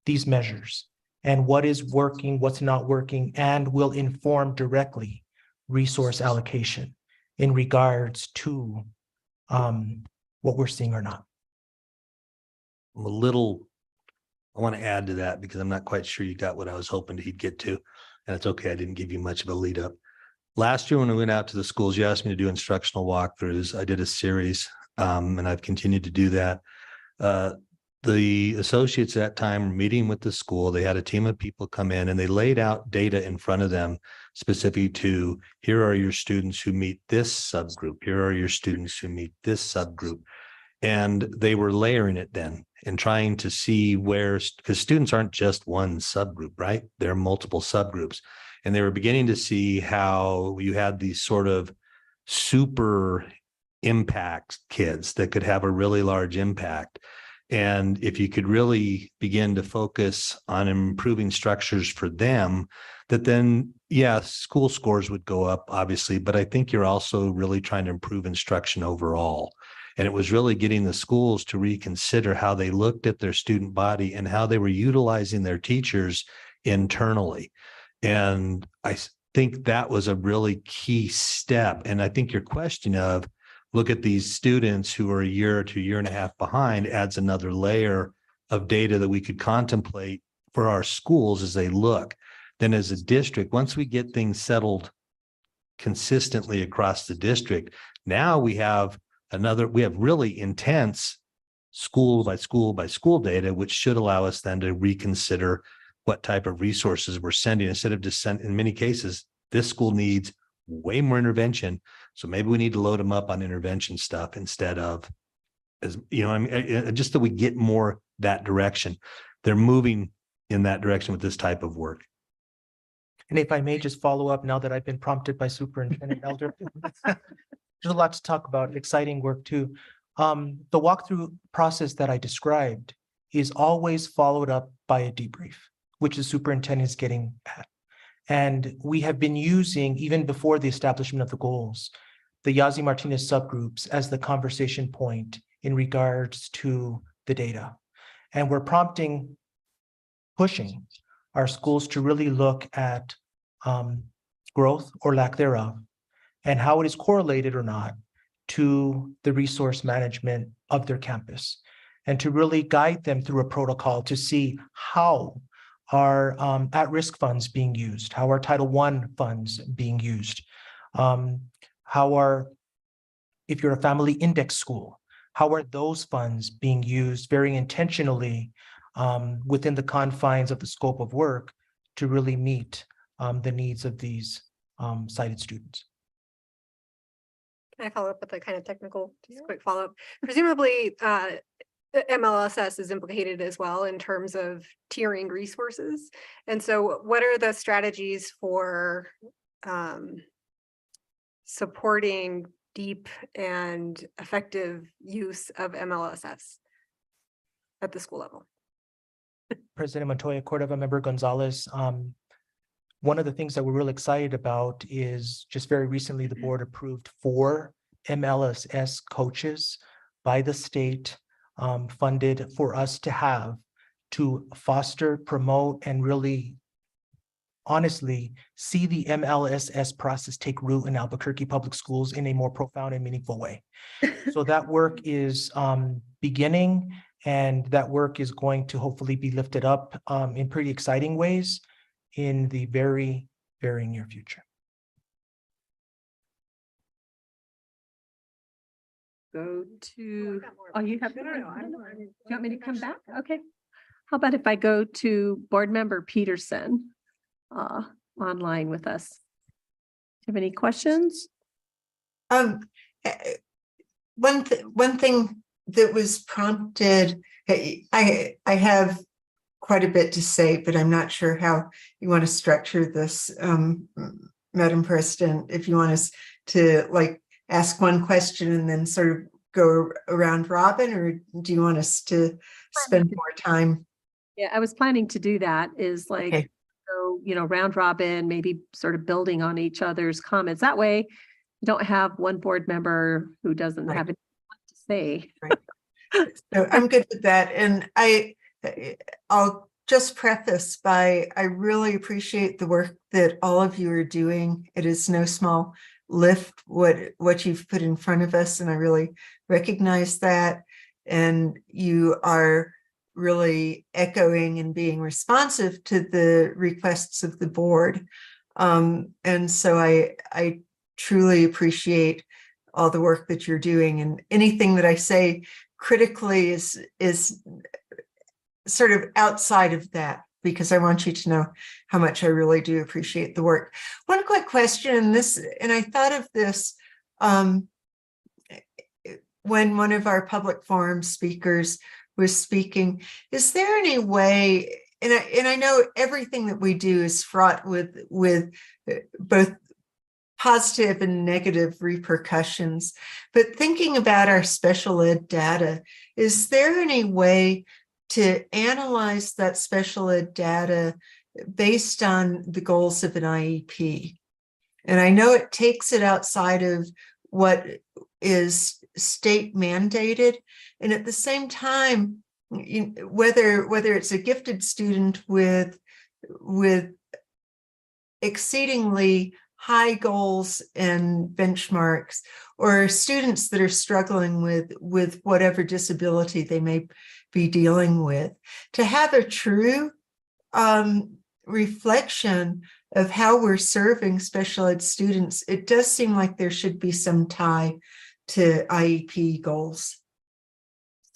[SPEAKER 18] these measures and what is working, what's not working, and will inform directly resource allocation in regards to what we're seeing or not.
[SPEAKER 17] I want to add to that because I'm not quite sure you got what I was hoping he'd get to. And it's okay, I didn't give you much of a lead up. Last year when we went out to the schools, you asked me to do instructional walkthroughs. I did a series and I've continued to do that. The associates at that time were meeting with the school. They had a team of people come in and they laid out data in front of them specific to, here are your students who meet this subgroup. Here are your students who meet this subgroup. And they were layering it then and trying to see where, because students aren't just one subgroup, right? There are multiple subgroups. And they were beginning to see how you had these sort of super impact kids that could have a really large impact. And if you could really begin to focus on improving structures for them, that then, yeah, school scores would go up, obviously, but I think you're also really trying to improve instruction overall. And it was really getting the schools to reconsider how they looked at their student body and how they were utilizing their teachers internally. And I think that was a really key step. And I think your question of, look at these students who are a year to a year and a half behind adds another layer of data that we could contemplate for our schools as they look. Then as a district, once we get things settled consistently across the district, now we have really intense school by school by school data, which should allow us then to reconsider what type of resources we're sending instead of just in many cases, this school needs way more intervention. So maybe we need to load them up on intervention stuff instead of, as you know, I mean, just that we get more that direction. They're moving in that direction with this type of work.
[SPEAKER 18] And if I may just follow up now that I've been prompted by Superintendent Elder. There's a lot to talk about, exciting work too. The walkthrough process that I described is always followed up by a debrief, which the superintendent is getting at. And we have been using, even before the establishment of the goals, the Yazzie Martinez subgroups as the conversation point in regards to the data. And we're pushing our schools to really look at growth or lack thereof, and how it is correlated or not to the resource management of their campus, and to really guide them through a protocol to see how are at-risk funds being used, how are Title I funds being used, how are, if you're a family index school, how are those funds being used very intentionally within the confines of the scope of work to really meet the needs of these sighted students.
[SPEAKER 5] Can I follow up with a kind of technical, just a quick follow-up? Presumably, MLSS is implicated as well in terms of tiering resources. And so what are the strategies for supporting deep and effective use of MLSS at the school level?
[SPEAKER 18] President Montoya, Cordova, Member Gonzalez, one of the things that we're really excited about is just very recently the board approved 4 MLSS coaches by the state, funded for us to have to foster, promote, and really honestly see the MLSS process take root in Albuquerque Public Schools in a more profound and meaningful way. So that work is beginning, and that work is going to hopefully be lifted up in pretty exciting ways in the very, very near future.
[SPEAKER 2] Go to, oh, you have, do you want me to come back? Okay. How about if I go to Board Member Peterson online with us? Do you have any questions?
[SPEAKER 19] One thing that was prompted, I have quite a bit to say, but I'm not sure how you want to structure this, Madam President. If you want us to like ask one question and then sort of go around robin, or do you want us to spend more time?
[SPEAKER 2] Yeah, I was planning to do that, is like,
[SPEAKER 19] Okay.
[SPEAKER 2] so, you know, round robin, maybe sort of building on each other's comments. That way you don't have one board member who doesn't
[SPEAKER 19] Right.
[SPEAKER 2] have anything to say.
[SPEAKER 19] So I'm good with that. And I'll just preface by, I really appreciate the work that all of you are doing. It is no small lift what you've put in front of us, and I really recognize that. And you are really echoing and being responsive to the requests of the board. And so I truly appreciate all the work that you're doing, and anything that I say critically is sort of outside of that, because I want you to know how much I really do appreciate the work. One quick question, and I thought of this when one of our public forum speakers was speaking. Is there any way, and I know everything that we do is fraught with both positive and negative repercussions, but thinking about our special ed data, is there any way to analyze that special ed data based on the goals of an IEP? And I know it takes it outside of what is state mandated. And at the same time, whether it's a gifted student with exceedingly high goals and benchmarks, or students that are struggling with whatever disability they may be dealing with, to have a true reflection of how we're serving special ed students, it does seem like there should be some tie to IEP goals.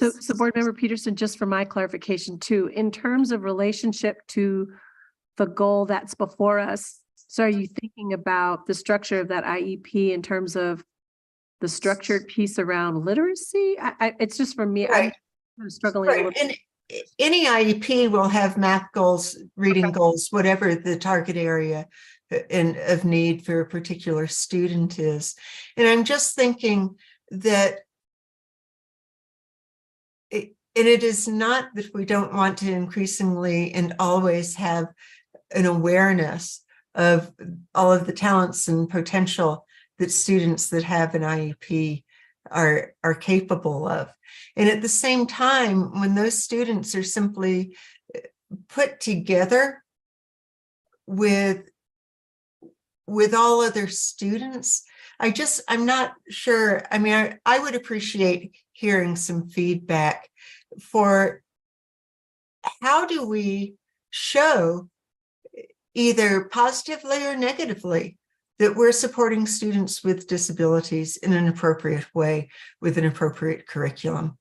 [SPEAKER 2] So Board Member Peterson, just for my clarification too, in terms of relationship to the goal that's before us, So are you thinking about the structure of that IEP in terms of the structured piece around literacy? It's just for me,
[SPEAKER 19] Right.
[SPEAKER 2] I'm struggling a
[SPEAKER 19] Right.
[SPEAKER 2] little.
[SPEAKER 19] And any IEP will have math goals, reading goals, whatever the target area of need for a particular student is. And I'm just thinking that it is not that we don't want to increasingly and always have an awareness of all of the talents and potential that students that have an IEP are capable of. And at the same time, when those students are simply put together with all other students, I'm not sure. I mean, I would appreciate hearing some feedback for how do we show either positively or negatively that we're supporting students with disabilities in an appropriate way with an appropriate curriculum.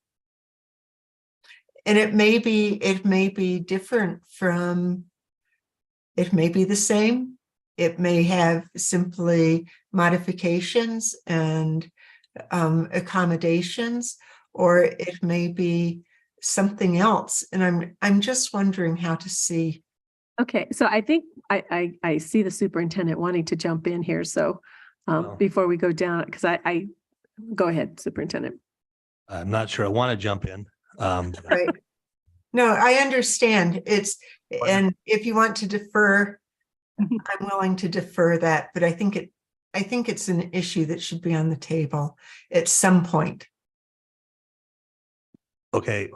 [SPEAKER 19] And it may be different from, it may be the same. It may have simply modifications and accommodations, or it may be something else. And I'm just wondering how to see.
[SPEAKER 2] Okay, so I think I see the superintendent wanting to jump in here. So before we go down, because I go ahead, superintendent.
[SPEAKER 17] I'm not sure I want to jump in.
[SPEAKER 19] Right. No, I understand. And if you want to defer, I'm willing to defer that, but I think it's an issue that should be on the table at some point.
[SPEAKER 17] Okay.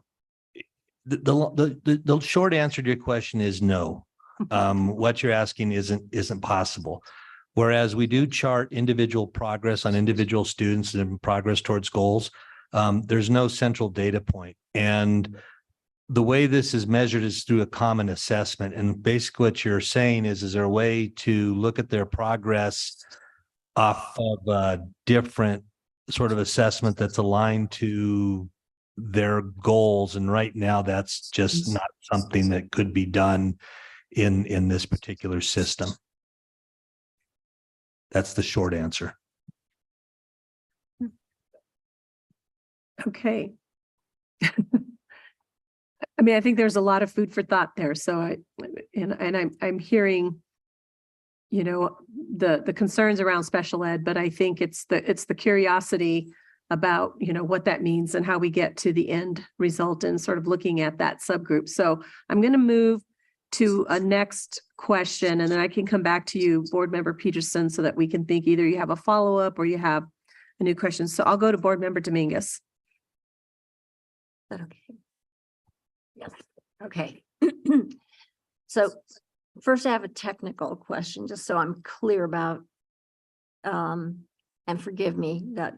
[SPEAKER 17] The short answer to your question is no. What you're asking isn't possible. Whereas we do chart individual progress on individual students and progress towards goals, there's no central data point. And the way this is measured is through a common assessment. And basically what you're saying is there a way to look at their progress off of a different sort of assessment that's aligned to their goals? And right now, that's just not something that could be done in this particular system. That's the short answer.
[SPEAKER 2] Okay. I mean, I think there's a lot of food for thought there. So I'm hearing, the concerns around special ed, but I think it's the curiosity about, what that means and how we get to the end result and sort of looking at that subgroup. So I'm going to move to a next question, and then I can come back to you, Board Member Peterson, so that we can think either you have a follow-up or you have a new question. So I'll go to Board Member Dominguez.
[SPEAKER 6] Okay. Yes, okay. So first I have a technical question, just so I'm clear about, and forgive me that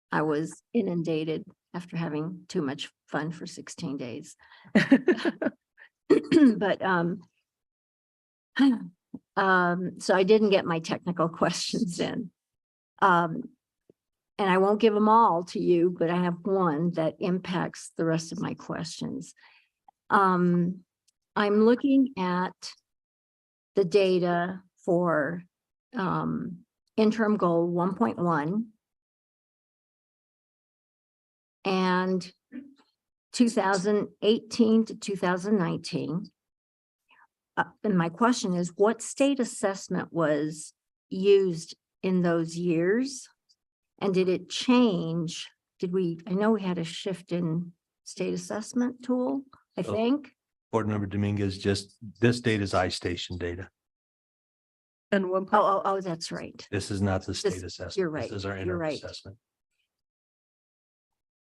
[SPEAKER 6] I was inundated after having too much fun for 16 days. But so I didn't get my technical questions in. And I won't give them all to you, but I have one that impacts the rest of my questions. I'm looking at the data for interim goal 1.1 and 2018 to 2019. And my question is, what state assessment was used in those years? And did it change? I know we had a shift in state assessment tool, I think.
[SPEAKER 17] Board Member Dominguez, this data is iStation data.
[SPEAKER 2] And
[SPEAKER 6] Oh, that's right.
[SPEAKER 17] This is not the state assessment.
[SPEAKER 6] You're right.
[SPEAKER 17] This is our
[SPEAKER 6] You're
[SPEAKER 17] interim
[SPEAKER 6] right.
[SPEAKER 17] assessment.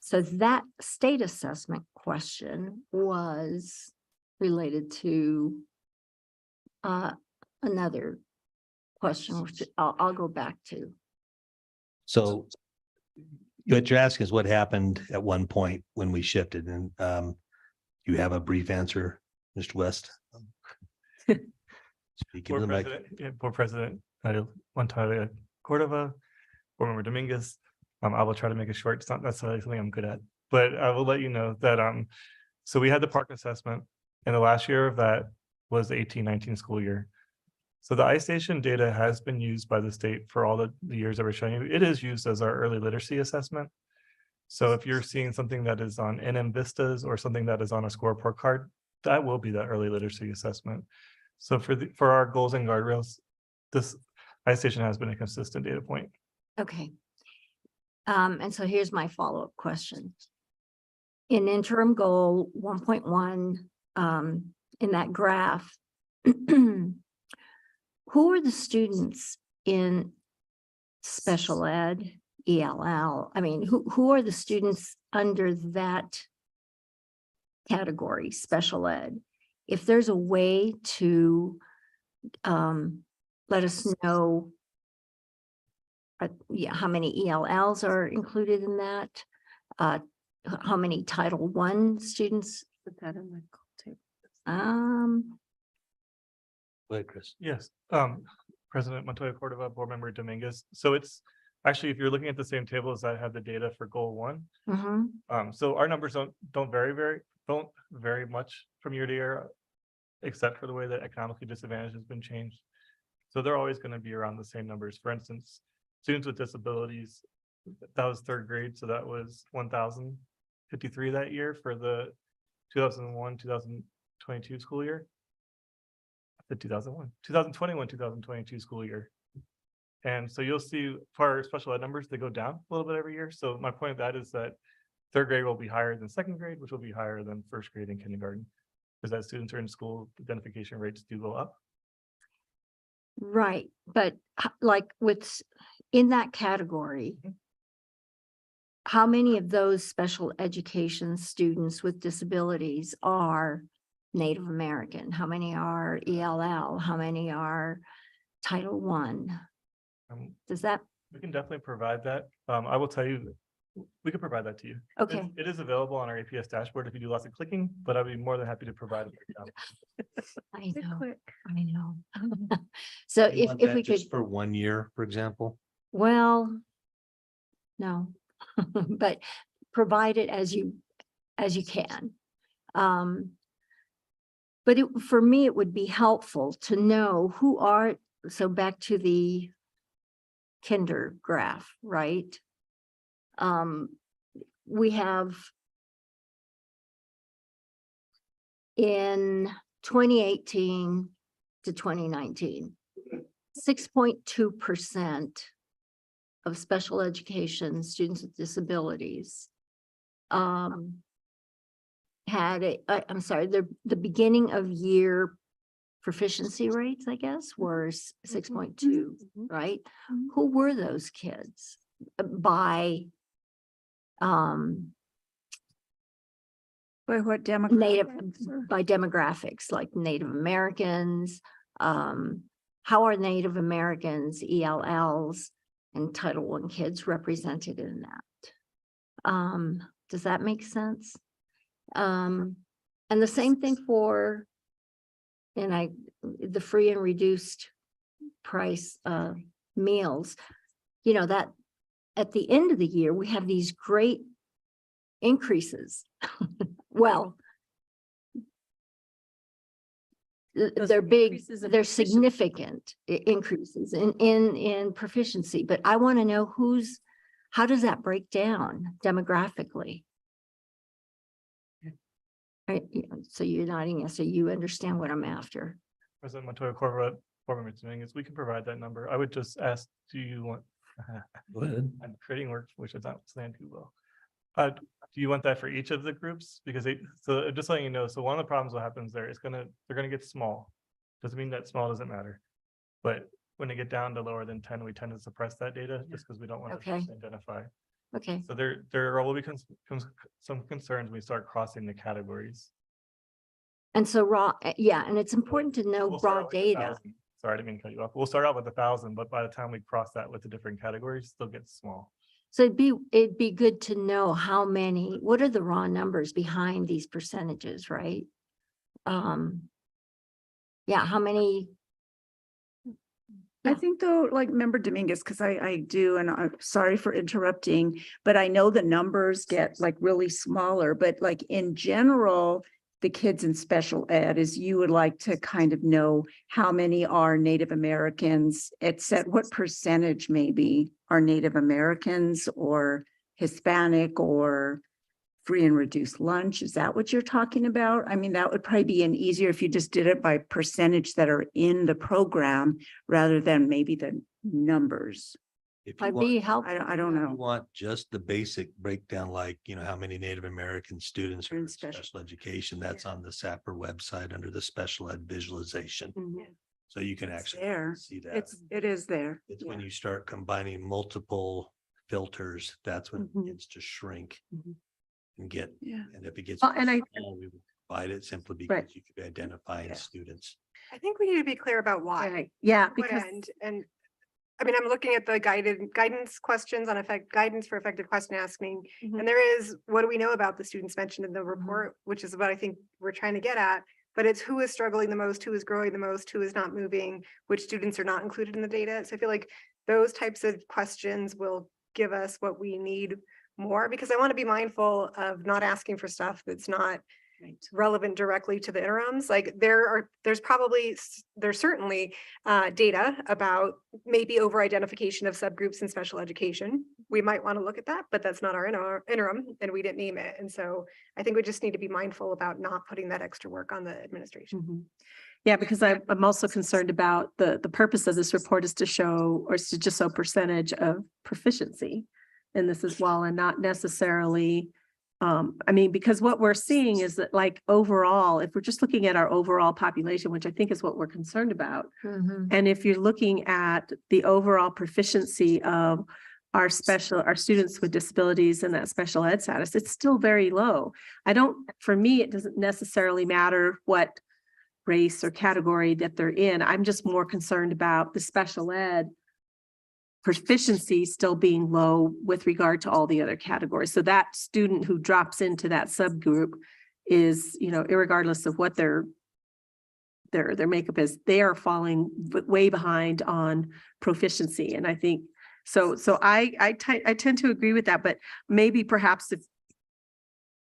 [SPEAKER 6] So that state assessment question was related to another question, which I'll go back to.
[SPEAKER 17] So what you're asking is what happened at one point when we shifted, and you have a brief answer, Mr. West? Speaking to the mic.
[SPEAKER 20] Board President Montoya Cordova, Board Member Dominguez. I will try to make it short. It's not necessarily something I'm good at, but I will let you know that so we had the park assessment, and the last year of that was the 18-19 school year. So the iStation data has been used by the state for all the years that we're showing you. It is used as our early literacy assessment. So if you're seeing something that is on NM Vistas or something that is on a score report card, that will be that early literacy assessment. So for our goals and guardrails, this iStation has been a consistent data point.
[SPEAKER 6] Okay. And so here's my follow-up question. In interim goal 1.1, in that graph, who are the students in special ed, ELL? I mean, who are the students under that category, special ed? If there's a way to let us know how many ELLs are included in that, how many Title I students?
[SPEAKER 15] Put that in my call table.
[SPEAKER 17] Go ahead, Chris.
[SPEAKER 20] Yes, President Montoya Cordova, Board Member Dominguez. So it's actually, if you're looking at the same table as I have the data for goal 1. So our numbers don't vary much from year to year, except for the way that economically disadvantaged has been changed. So they're always going to be around the same numbers. For instance, students with disabilities, that was 3rd grade, so that was 1,053 that year for the 2021-2022 school year. The 2021-2022 school year. And so you'll see for our special ed numbers, they go down a little bit every year. So my point of that is that 3rd grade will be higher than 2nd grade, which will be higher than 1st grade and kindergarten. Because as students are in school, identification rates do go up.
[SPEAKER 6] Right, but like in that category, how many of those special education students with disabilities are Native American? How many are ELL? How many are Title I? Does that?
[SPEAKER 20] We can definitely provide that. I will tell you, we can provide that to you.
[SPEAKER 6] Okay.
[SPEAKER 20] It is available on our APS dashboard if you do lots of clicking, but I'd be more than happy to provide it.
[SPEAKER 6] I know. So
[SPEAKER 17] You
[SPEAKER 6] if
[SPEAKER 17] want
[SPEAKER 6] we
[SPEAKER 17] that
[SPEAKER 6] could,
[SPEAKER 17] just for 1 year, for example?
[SPEAKER 6] well, no, but provide it as you can. But for me, it would be helpful to know who are, so back to the kinder graph, right? We have in 2018 to 2019, 6.2% of special education students with disabilities had the beginning of year proficiency rates, I guess, were 6.2, right? Who were those kids by
[SPEAKER 4] what demographics?
[SPEAKER 6] by demographics, like Native Americans? How are Native Americans, ELLs, and Title I kids represented in that? Does that make sense? And the same thing for, the free and reduced price meals, that at the end of the year, we have these great increases. Well, they're big, they're significant increases in proficiency, but I want to know how does that break down demographically? Right, so you're nodding yes, so you understand what I'm after.
[SPEAKER 20] President Montoya Cordova, Board Member Dominguez, we can provide that number. I would just ask, do you want?
[SPEAKER 17] Go ahead.
[SPEAKER 20] I'm creating work, which is not stand too well. Do you want that for each of the groups? Because so just letting you know, so one of the problems that happens there is they're gonna get small. Doesn't mean that small doesn't matter. But when they get down to lower than 10, we tend to suppress that data just because we don't want to identify.
[SPEAKER 6] Okay.
[SPEAKER 20] So there will be some concerns when we start crossing the categories.
[SPEAKER 6] And so and it's important to know raw data.
[SPEAKER 20] Sorry, I didn't mean to cut you off. We'll start out with 1,000, but by the time we cross that with the different categories, they'll get small.
[SPEAKER 6] So it'd be good to know what are the raw numbers behind these percentages, right? Yeah, how many?
[SPEAKER 4] I think though, like Member Dominguez, because I do, and I'm sorry for interrupting, but I know the numbers get like really smaller, but like in general, the kids in special ed is you would like to kind of know how many are Native Americans, what percentage maybe are Native Americans or Hispanic or free and reduced lunch? Is that what you're talking about? I mean, that would probably be an easier if you just did it by percentage that are in the program rather than maybe the numbers.
[SPEAKER 17] If you
[SPEAKER 6] I'd
[SPEAKER 17] want,
[SPEAKER 6] be helpful.
[SPEAKER 4] I don't
[SPEAKER 17] you
[SPEAKER 4] know.
[SPEAKER 17] want just the basic breakdown, like, how many Native American students are in special education, that's on the SAPR website under the special ed visualization. So you can actually
[SPEAKER 4] There,
[SPEAKER 17] see that.
[SPEAKER 4] it is there.
[SPEAKER 17] It's when you start combining multiple filters, that's when it begins to shrink and get,
[SPEAKER 4] Yeah.
[SPEAKER 17] and if it gets
[SPEAKER 4] Well, and I-
[SPEAKER 17] small, we would provide it simply because you could be identifying students.
[SPEAKER 5] I think we need to be clear about why.
[SPEAKER 4] Right. Yeah,
[SPEAKER 5] What
[SPEAKER 4] because
[SPEAKER 5] end, and I mean, I'm looking at the guidance questions on guidance for effective question asking. And there is, what do we know about the students mentioned in the report, which is what I think we're trying to get at. But it's who is struggling the most, who is growing the most, who is not moving, which students are not included in the data. So I feel like those types of questions will give us what we need more, because I want to be mindful of not asking for stuff that's not relevant directly to the interims. Like there's certainly data about maybe over identification of subgroups in special education. We might want to look at that, but that's not our interim and we didn't name it. And so I think we just need to be mindful about not putting that extra work on the administration.
[SPEAKER 21] Yeah, because I'm also concerned about the purpose of this report is to show, or is to just show percentage of proficiency in this as well, and not necessarily, I mean, because what we're seeing is that, like, overall, if we're just looking at our overall population, which I think is what we're concerned about, and if you're looking at the overall proficiency of our students with disabilities and that special ed status, it's still very low. For me, it doesn't necessarily matter what race or category that they're in. I'm just more concerned about the special ed proficiency still being low with regard to all the other categories. So that student who drops into that subgroup is, irregardless of what their makeup is, they are falling way behind on proficiency. And I think, so I tend to agree with that, but maybe perhaps if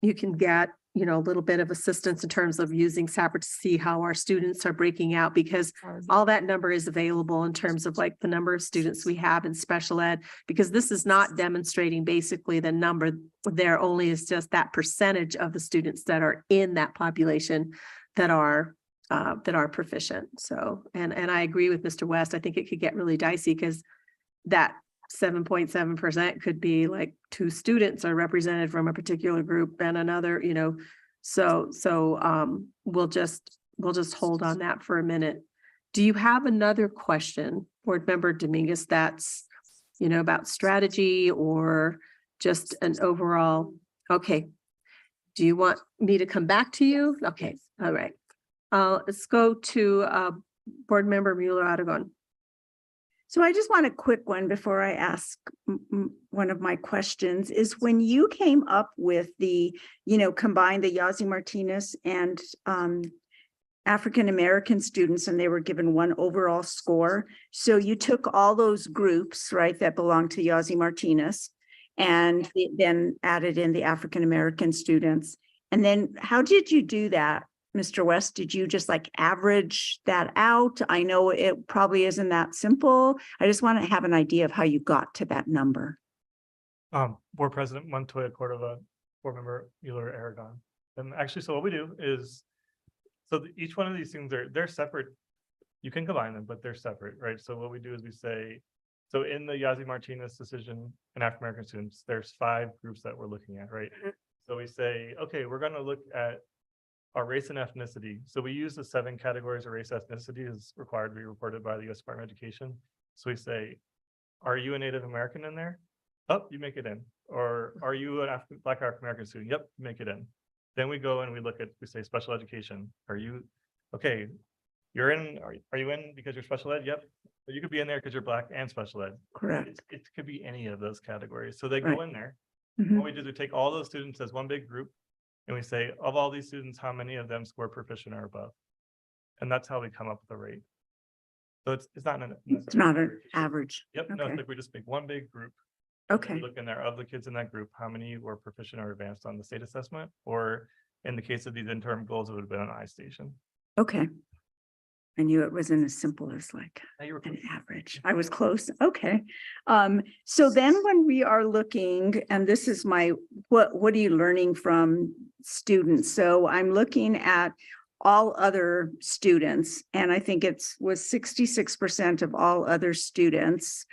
[SPEAKER 21] you can get, a little bit of assistance in terms of using SAPR to see how our students are breaking out, because all that number is available in terms of like the number of students we have in special ed, because this is not demonstrating basically the number there, only is just that percentage of the students that are in that population that are proficient. So, and I agree with Mr. West. I think it could get really dicey because that 7.7% could be like 2 students are represented from a particular group and another, so we'll just hold on that for a minute. Do you have another question, Board Member Dominguez, that's, about strategy or just an overall? Okay. Do you want me to come back to you? Okay. All right. Let's go to Board Member Mueller-Aragon.
[SPEAKER 4] So I just want a quick one before I ask one of my questions, is when you came up with the, combined the Yazzie Martinez and African-American students, and they were given one overall score. So you took all those groups, right, that belong to Yazzie Martinez, and then added in the African-American students. And then how did you do that, Mr. West? Did you just like average that out? I know it probably isn't that simple. I just want to have an idea of how you got to that number.
[SPEAKER 20] Board President Montoya Cordova, Board Member Mueller-Aragon. And actually, so what we do is, each one of these things, they're separate. You can combine them, but they're separate, right? So what we do is we say, so in the Yazzie Martinez decision and African-American students, there's 5 groups that we're looking at, right? So we say, okay, we're going to look at our race and ethnicity. So we use the 7 categories of race ethnicity as required to be reported by the U.S. Department of Education. So we say, are you a Native American in there? Oh, you make it in. Or are you an Black African-American student? Yep, you make it in. Then we go and we say special education. Are you, okay, you're in, are you in because you're special ed? Yep. But you could be in there because you're Black and special ed.
[SPEAKER 4] Correct.
[SPEAKER 20] It could be any of those categories. So they go in there.
[SPEAKER 4] Mhm.
[SPEAKER 20] What we do is we take all those students as one big group, and we say, of all these students, how many of them score proficient or above? And that's how we come up with a rate. So it's not
[SPEAKER 4] It's not an average.
[SPEAKER 20] Yep, no,
[SPEAKER 4] Okay.
[SPEAKER 20] it's like we just make one big group.
[SPEAKER 4] Okay.
[SPEAKER 20] We look in there, of the kids in that group, how many were proficient or advanced on the state assessment, or In the case of these interim goals, it would have been an iStation.
[SPEAKER 4] Okay. I knew it wasn't as simple as like an average. I was close. Okay. So then when we are looking, and this is my, what are you learning from students? So I'm looking at all other students, and I think was 66% of all other students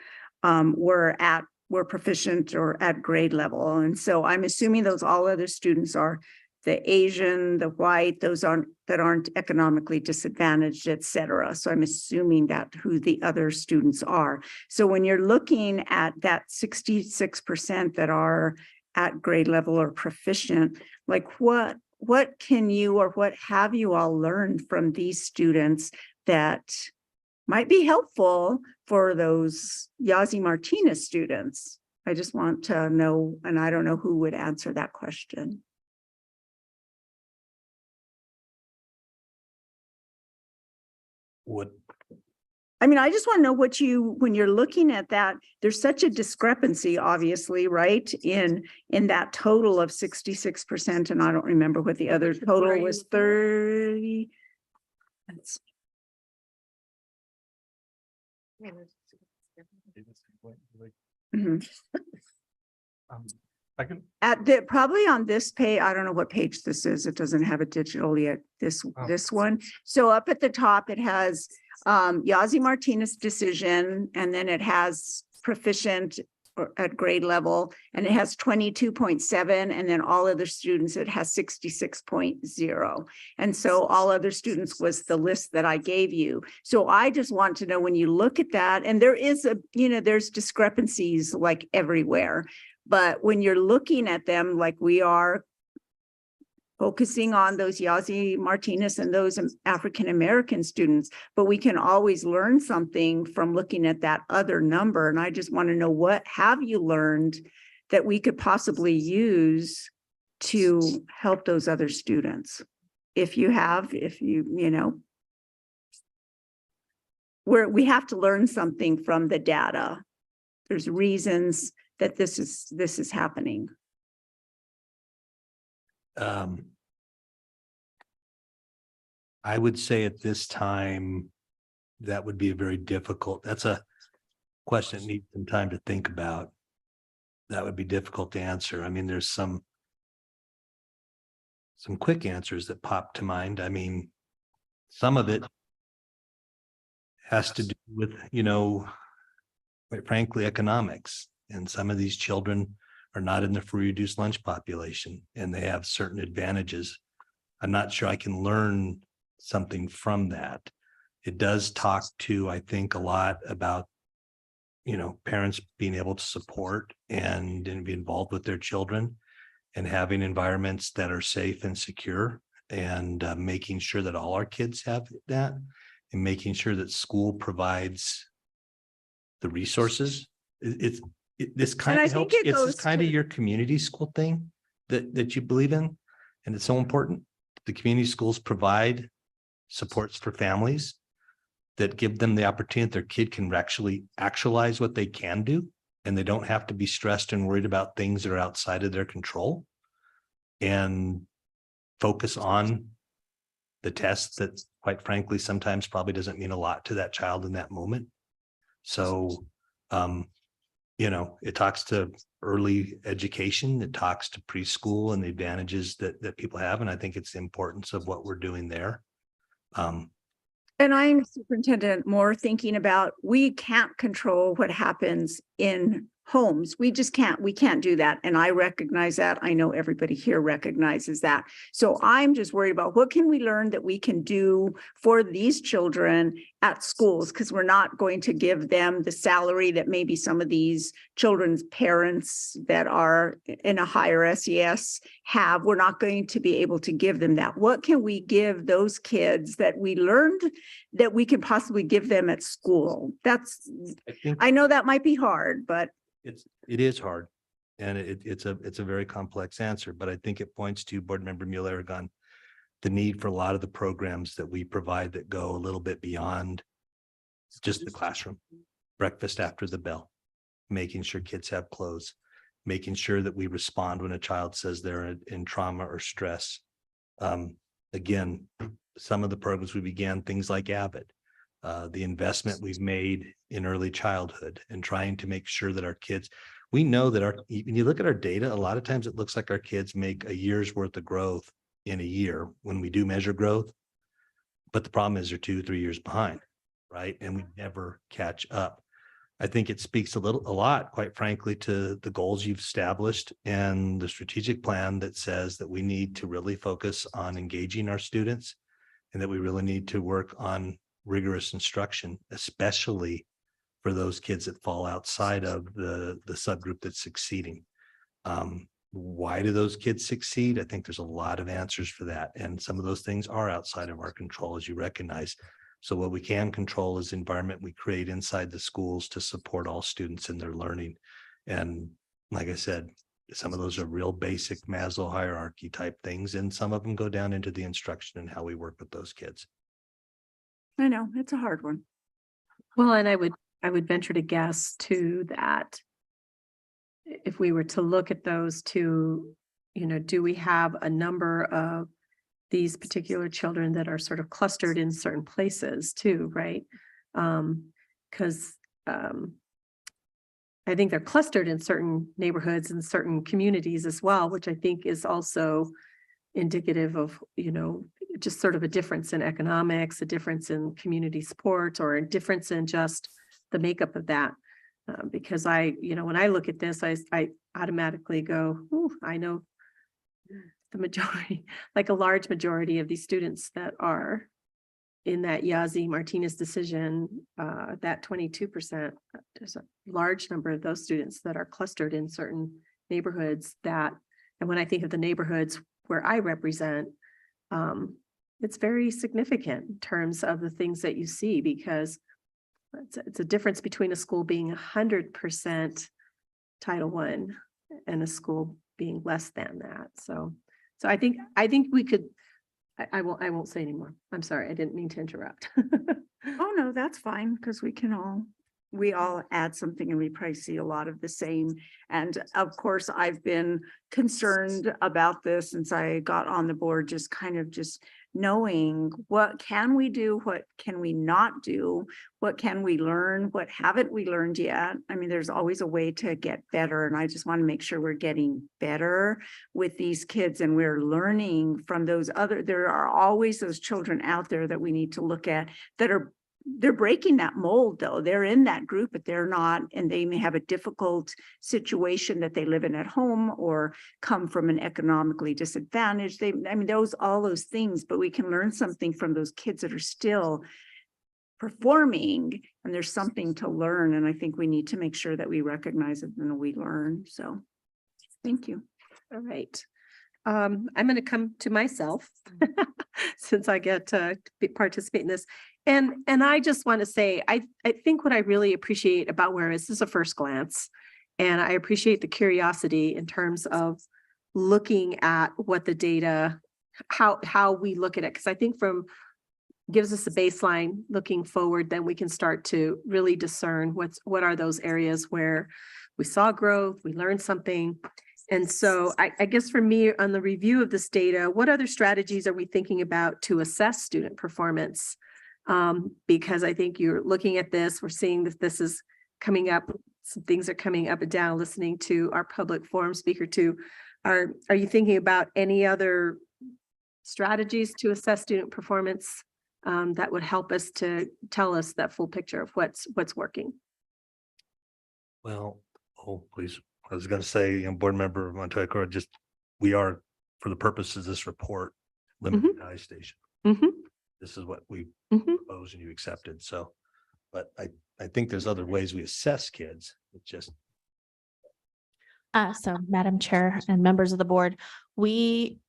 [SPEAKER 4] were proficient or at grade level. And so I'm assuming those all other students are the Asian, the white, those that aren't economically disadvantaged, et cetera. So I'm assuming that who the other students are. So when you're looking at that 66% that are at grade level or proficient, like what can you or what have you all learned from these students that might be helpful for those Yazzie Martinez students? I just want to know, and I don't know who would answer that question.
[SPEAKER 17] What?
[SPEAKER 4] I mean, I just want to know what when you're looking at that, there's such a discrepancy, obviously, right? In that total of 66%, and I don't remember what the other total was, 30. That's Mhm.
[SPEAKER 20] I can.
[SPEAKER 4] Probably on this page, I don't know what page this is. It doesn't have it digital yet, this one. So up at the top, it has Yazzie Martinez decision, and then it has proficient or at grade level, and it has 22.7, and then all other students, it has 66.0. And so all other students was the list that I gave you. So I just want to know, when you look at that, and there is there's discrepancies like everywhere, but when you're looking at them, like we are focusing on those Yazzie Martinez and those African-American students, but we can always learn something from looking at that other number. And I just want to know, what have you learned that we could possibly use to help those other students? If you we have to learn something from the data. There's reasons that this is happening.
[SPEAKER 17] I would say at this time, that would be that's a question that needs some time to think about. That would be difficult to answer. I mean, there's some quick answers that pop to mind. I mean, some of it has to do with, quite frankly, economics. And some of these children are not in the free reduced lunch population, and they have certain advantages. I'm not sure I can learn something from that. It does talk to, I think, a lot about, parents being able to support and be involved with their children, and having environments that are safe and secure, and making sure that all our kids have that, and making sure that school provides the resources. This kind of helps. It's kind of your community school thing that you believe in, and it's so important. The community schools provide supports for families that give them the opportunity that their kid can actually actualize what they can do, and they don't have to be stressed and worried about things that are outside of their control, and focus on the test that, quite frankly, sometimes probably doesn't mean a lot to that child in that moment. So, it talks to early education, it talks to preschool and the advantages that people have. And I think it's the importance of what we're doing there.
[SPEAKER 4] And I'm Superintendent Moore thinking about, we can't control what happens in homes. We can't do that. And I recognize that. I know everybody here recognizes that. So I'm just worried about, what can we learn that we can do for these children at schools? Because we're not going to give them the salary that maybe some of these children's parents that are in a higher SES have. We're not going to be able to give them that. What can we give those kids that we learned that we could possibly give them at school? I know that might be hard, but
[SPEAKER 17] it is hard, and it's a very complex answer, but I think it points to Board Member Muller-Aragon, the need for a lot of the programs that we provide that go a little bit beyond just the classroom. Breakfast after the bell, making sure kids have clothes, making sure that we respond when a child says they're in trauma or stress, Again, some of the programs we began, things like Avid, the investment we've made in early childhood and trying to make sure that our kids, we know that when you look at our data, a lot of times it looks like our kids make a year's worth of growth in a year when we do measure growth. But the problem is they're 2-3 years behind, right? And we never catch up. I think it speaks a lot, quite frankly, to the goals you've established and the strategic plan that says that we need to really focus on engaging our students and that we really need to work on rigorous instruction, especially for those kids that fall outside of the subgroup that's succeeding. Why do those kids succeed? I think there's a lot of answers for that. And some of those things are outside of our control, as you recognize. So what we can control is the environment we create inside the schools to support all students in their learning. And like I said, some of those are real basic Maslow hierarchy type things, and some of them go down into the instruction and how we work with those kids.
[SPEAKER 4] I know, it's a hard one.
[SPEAKER 21] Well, and I would venture to guess too that if we were to look at those two, do we have a number of these particular children that are sort of clustered in certain places too, right? Because I think they're clustered in certain neighborhoods and certain communities as well, which I think is also indicative of, just sort of a difference in economics, a difference in community support, or a difference in just the makeup of that. Because when I look at this, I automatically go, ooh, I know the majority, like a large majority of these students that are in that Yazzie Martinez decision, that 22%, there's a large number of those students that are clustered in certain neighborhoods and when I think of the neighborhoods where I represent, it's very significant in terms of the things that you see, because it's a difference between a school being 100% Title I and a school being less than that. So I think we could, I won't say anymore. I'm sorry, I didn't mean to interrupt.
[SPEAKER 4] Oh, no, that's fine, because we all add something and we probably see a lot of the same. And of course, I've been concerned about this since I got on the board, just knowing what can we do, what can we not do, what can we learn, what haven't we learned yet. I mean, there's always a way to get better, and I just want to make sure we're getting better with these kids and we're learning from there are always those children out there that we need to look at they're breaking that mold though. They're in that group, but they're not, and they may have a difficult situation that they live in at home or come from an economically disadvantaged. All those things, but we can learn something from those kids that are still performing, and there's something to learn. And I think we need to make sure that we recognize it and we learn. So thank you.
[SPEAKER 21] All right. I'm going to come to myself since I get to participate in this. And I just want to say, I think what I really appreciate about this is a first glance, and I appreciate the curiosity in terms of looking at what the data, how we look at it. Because I think gives us a baseline looking forward, then we can start to really discern what are those areas where we saw growth, we learned something. And so I guess for me, on the review of this data, what other strategies are we thinking about to assess student performance? Because I think you're looking at this, we're seeing that this is coming up, some things are coming up and down, listening to our public forum speaker too. Are you thinking about any other strategies to assess student performance that would help us to tell us that full picture of what's working?
[SPEAKER 17] Well, please. I was going to say, board member Montoya Cordova, we are, for the purposes of this report, limited to I-Station. This is what we proposed and you accepted. So, but I think there's other ways we assess kids. It's just.
[SPEAKER 3] So Madam Chair and members of the board, we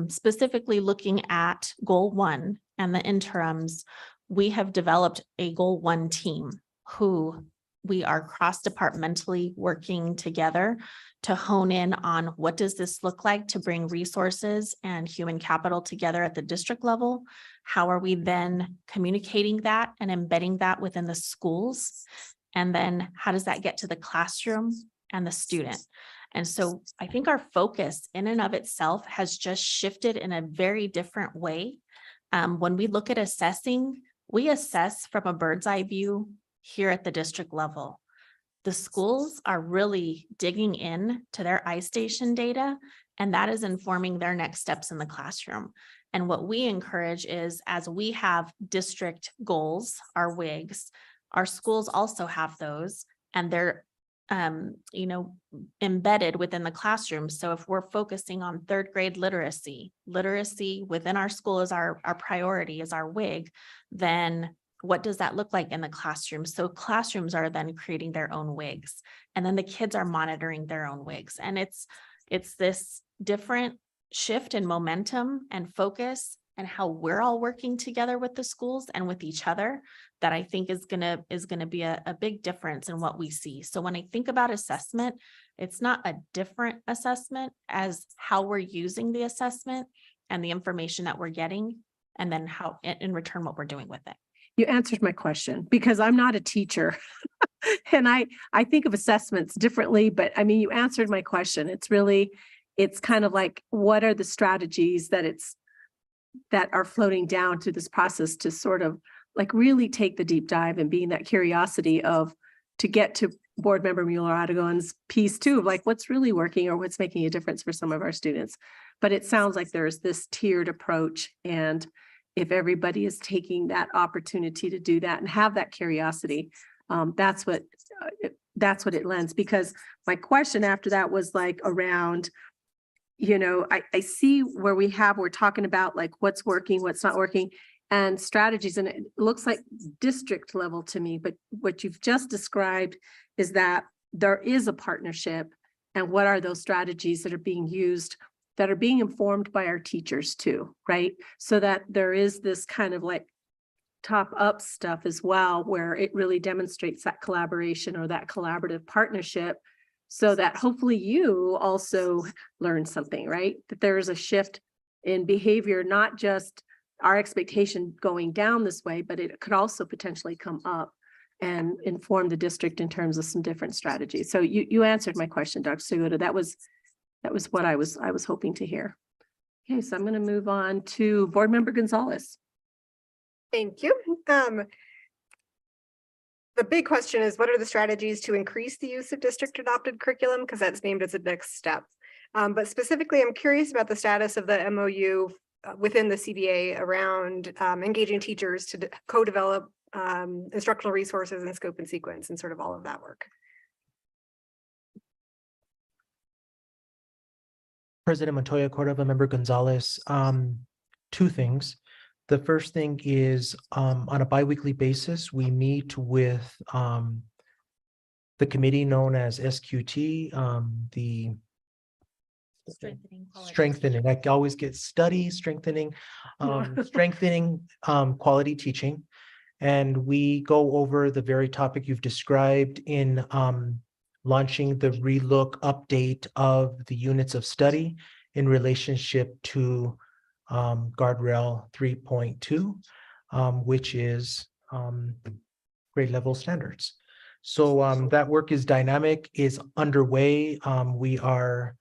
[SPEAKER 3] specifically looking at Goal 1 and the interims, we have developed a Goal 1 team who we are cross-departmentally working together to hone in on what does this look like to bring resources and human capital together at the district level. How are we then communicating that and embedding that within the schools? And then how does that get to the classroom and the student? And so I think our focus in and of itself has just shifted in a very different way. When we look at assessing, we assess from a bird's eye view here at the district level. The schools are really digging in to their iStation data, and that is informing their next steps in the classroom. And what we encourage is, as we have district goals, our WIGs, our schools also have those, and they're embedded within the classroom. So if we're focusing on third grade literacy within our school is our priority, is our WIG, then what does that look like in the classroom? So classrooms are then creating their own WIGs, and then the kids are monitoring their own WIGs. And it's this different shift in momentum and focus and how we're all working together with the schools and with each other that I think is gonna be a big difference in what we see. So when I think about assessment, it's not a different assessment as how we're using the assessment and the information that we're getting, and then how in return what we're doing with it.
[SPEAKER 21] You answered my question because I'm not a teacher. And I think of assessments differently, but I mean, you answered my question. It's kind of like, what are the strategies that are floating down to this process to sort of like really take the deep dive and being that curiosity of to get to Board Member Mueller-Aragon's piece too, of like what's really working or what's making a difference for some of our students. But it sounds like there's this tiered approach, and if everybody is taking that opportunity to do that and have that curiosity, that's what it lends. Because my question after that was like around, I see where we're talking about like what's working, what's not working, and strategies, and it looks like district level to me, but what you've just described is that there is a partnership, and what are those strategies that are being used, that are being informed by our teachers too, right? So that there is this kind of like top up stuff as well, where it really demonstrates that collaboration or that collaborative partnership, so that hopefully you also learn something, right? That there is a shift in behavior, not just our expectation going down this way, but it could also potentially come up and inform the district in terms of some different strategies. So you answered my question, Dr. Segura. That was what I was hoping to hear. Okay, so I'm going to move on to Board Member Gonzalez.
[SPEAKER 5] Thank you. The big question is, what are the strategies to increase the use of district adopted curriculum? Because that's named as a next step. But specifically, I'm curious about the status of the MOU within the CBA around engaging teachers to co-develop instructional resources and scope and sequence and sort of all of that work.
[SPEAKER 18] President Montoya Cordova, Member Gonzalez, two things. The first thing is on a biweekly basis, we meet with the committee known as SQT, the strengthening. I always get strengthening quality teaching. And we go over the very topic you've described in launching the relook update of the units of study in relationship to Guardrail 3.2, which is grade level standards. So that work is dynamic, is underway. We are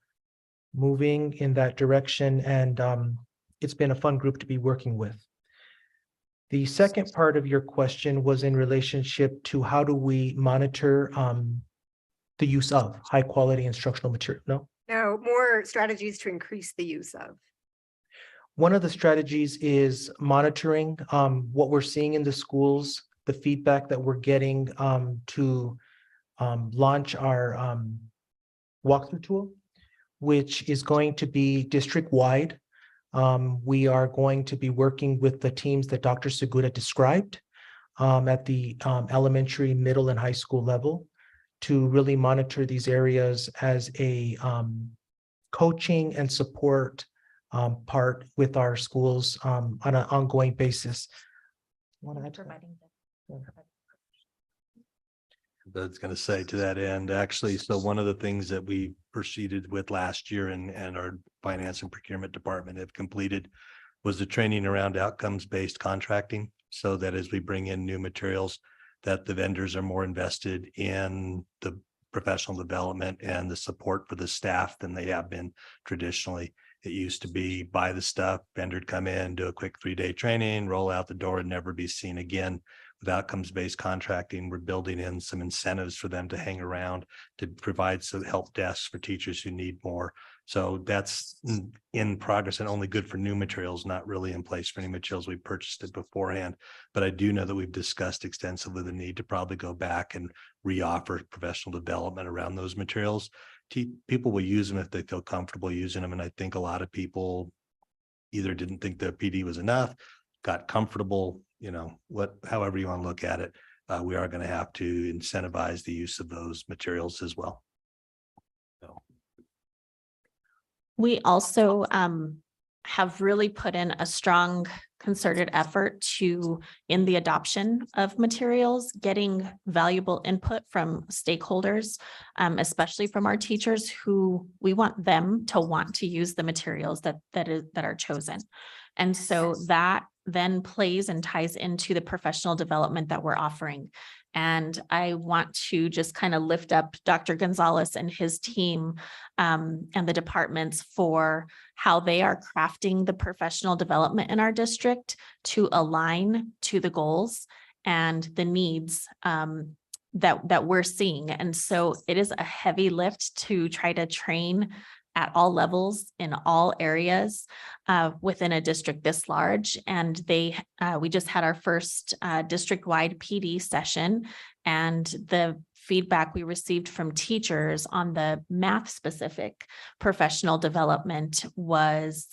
[SPEAKER 18] moving in that direction, and it's been a fun group to be working with. The second part of your question was in relationship to how do we monitor the use of high quality instructional material?
[SPEAKER 5] No, more strategies to increase the use of.
[SPEAKER 18] One of the strategies is monitoring what we're seeing in the schools, the feedback that we're getting to launch our walkthrough tool, which is going to be district-wide. We are going to be working with the teams that Dr. Segura described at the elementary, middle, and high school level to really monitor these areas as a coaching and support part with our schools on an ongoing basis.
[SPEAKER 17] I was going to say to that end, actually, so one of the things that we proceeded with last year and our finance and procurement department have completed was the training around outcomes-based contracting, so that as we bring in new materials, that the vendors are more invested in the professional development and the support for the staff than they have been traditionally. It used to be buy the stuff, vendor come in, do a quick 3-day training, roll out the door and never be seen again. With outcomes-based contracting, we're building in some incentives for them to hang around, to provide some help desks for teachers who need more. So that's in progress and only good for new materials, not really in place for any materials we purchased it beforehand. But I do know that we've discussed extensively the need to probably go back and reoffer professional development around those materials. People will use them if they feel comfortable using them. And I think a lot of people either didn't think the PD was enough, got comfortable, however you want to look at it. We are going to have to incentivize the use of those materials as well.
[SPEAKER 3] We also have really put in a strong concerted effort in the adoption of materials, getting valuable input from stakeholders, especially from our teachers, who we want them to want to use the materials that are chosen. And so that then plays and ties into the professional development that we're offering. And I want to just kind of lift up Dr. Gonzalez and his team and the departments for how they are crafting the professional development in our district to align to the goals and the needs that we're seeing. And so it is a heavy lift to try to train at all levels in all areas within a district this large. And we just had our first district-wide PD session, and the feedback we received from teachers on the math-specific professional development was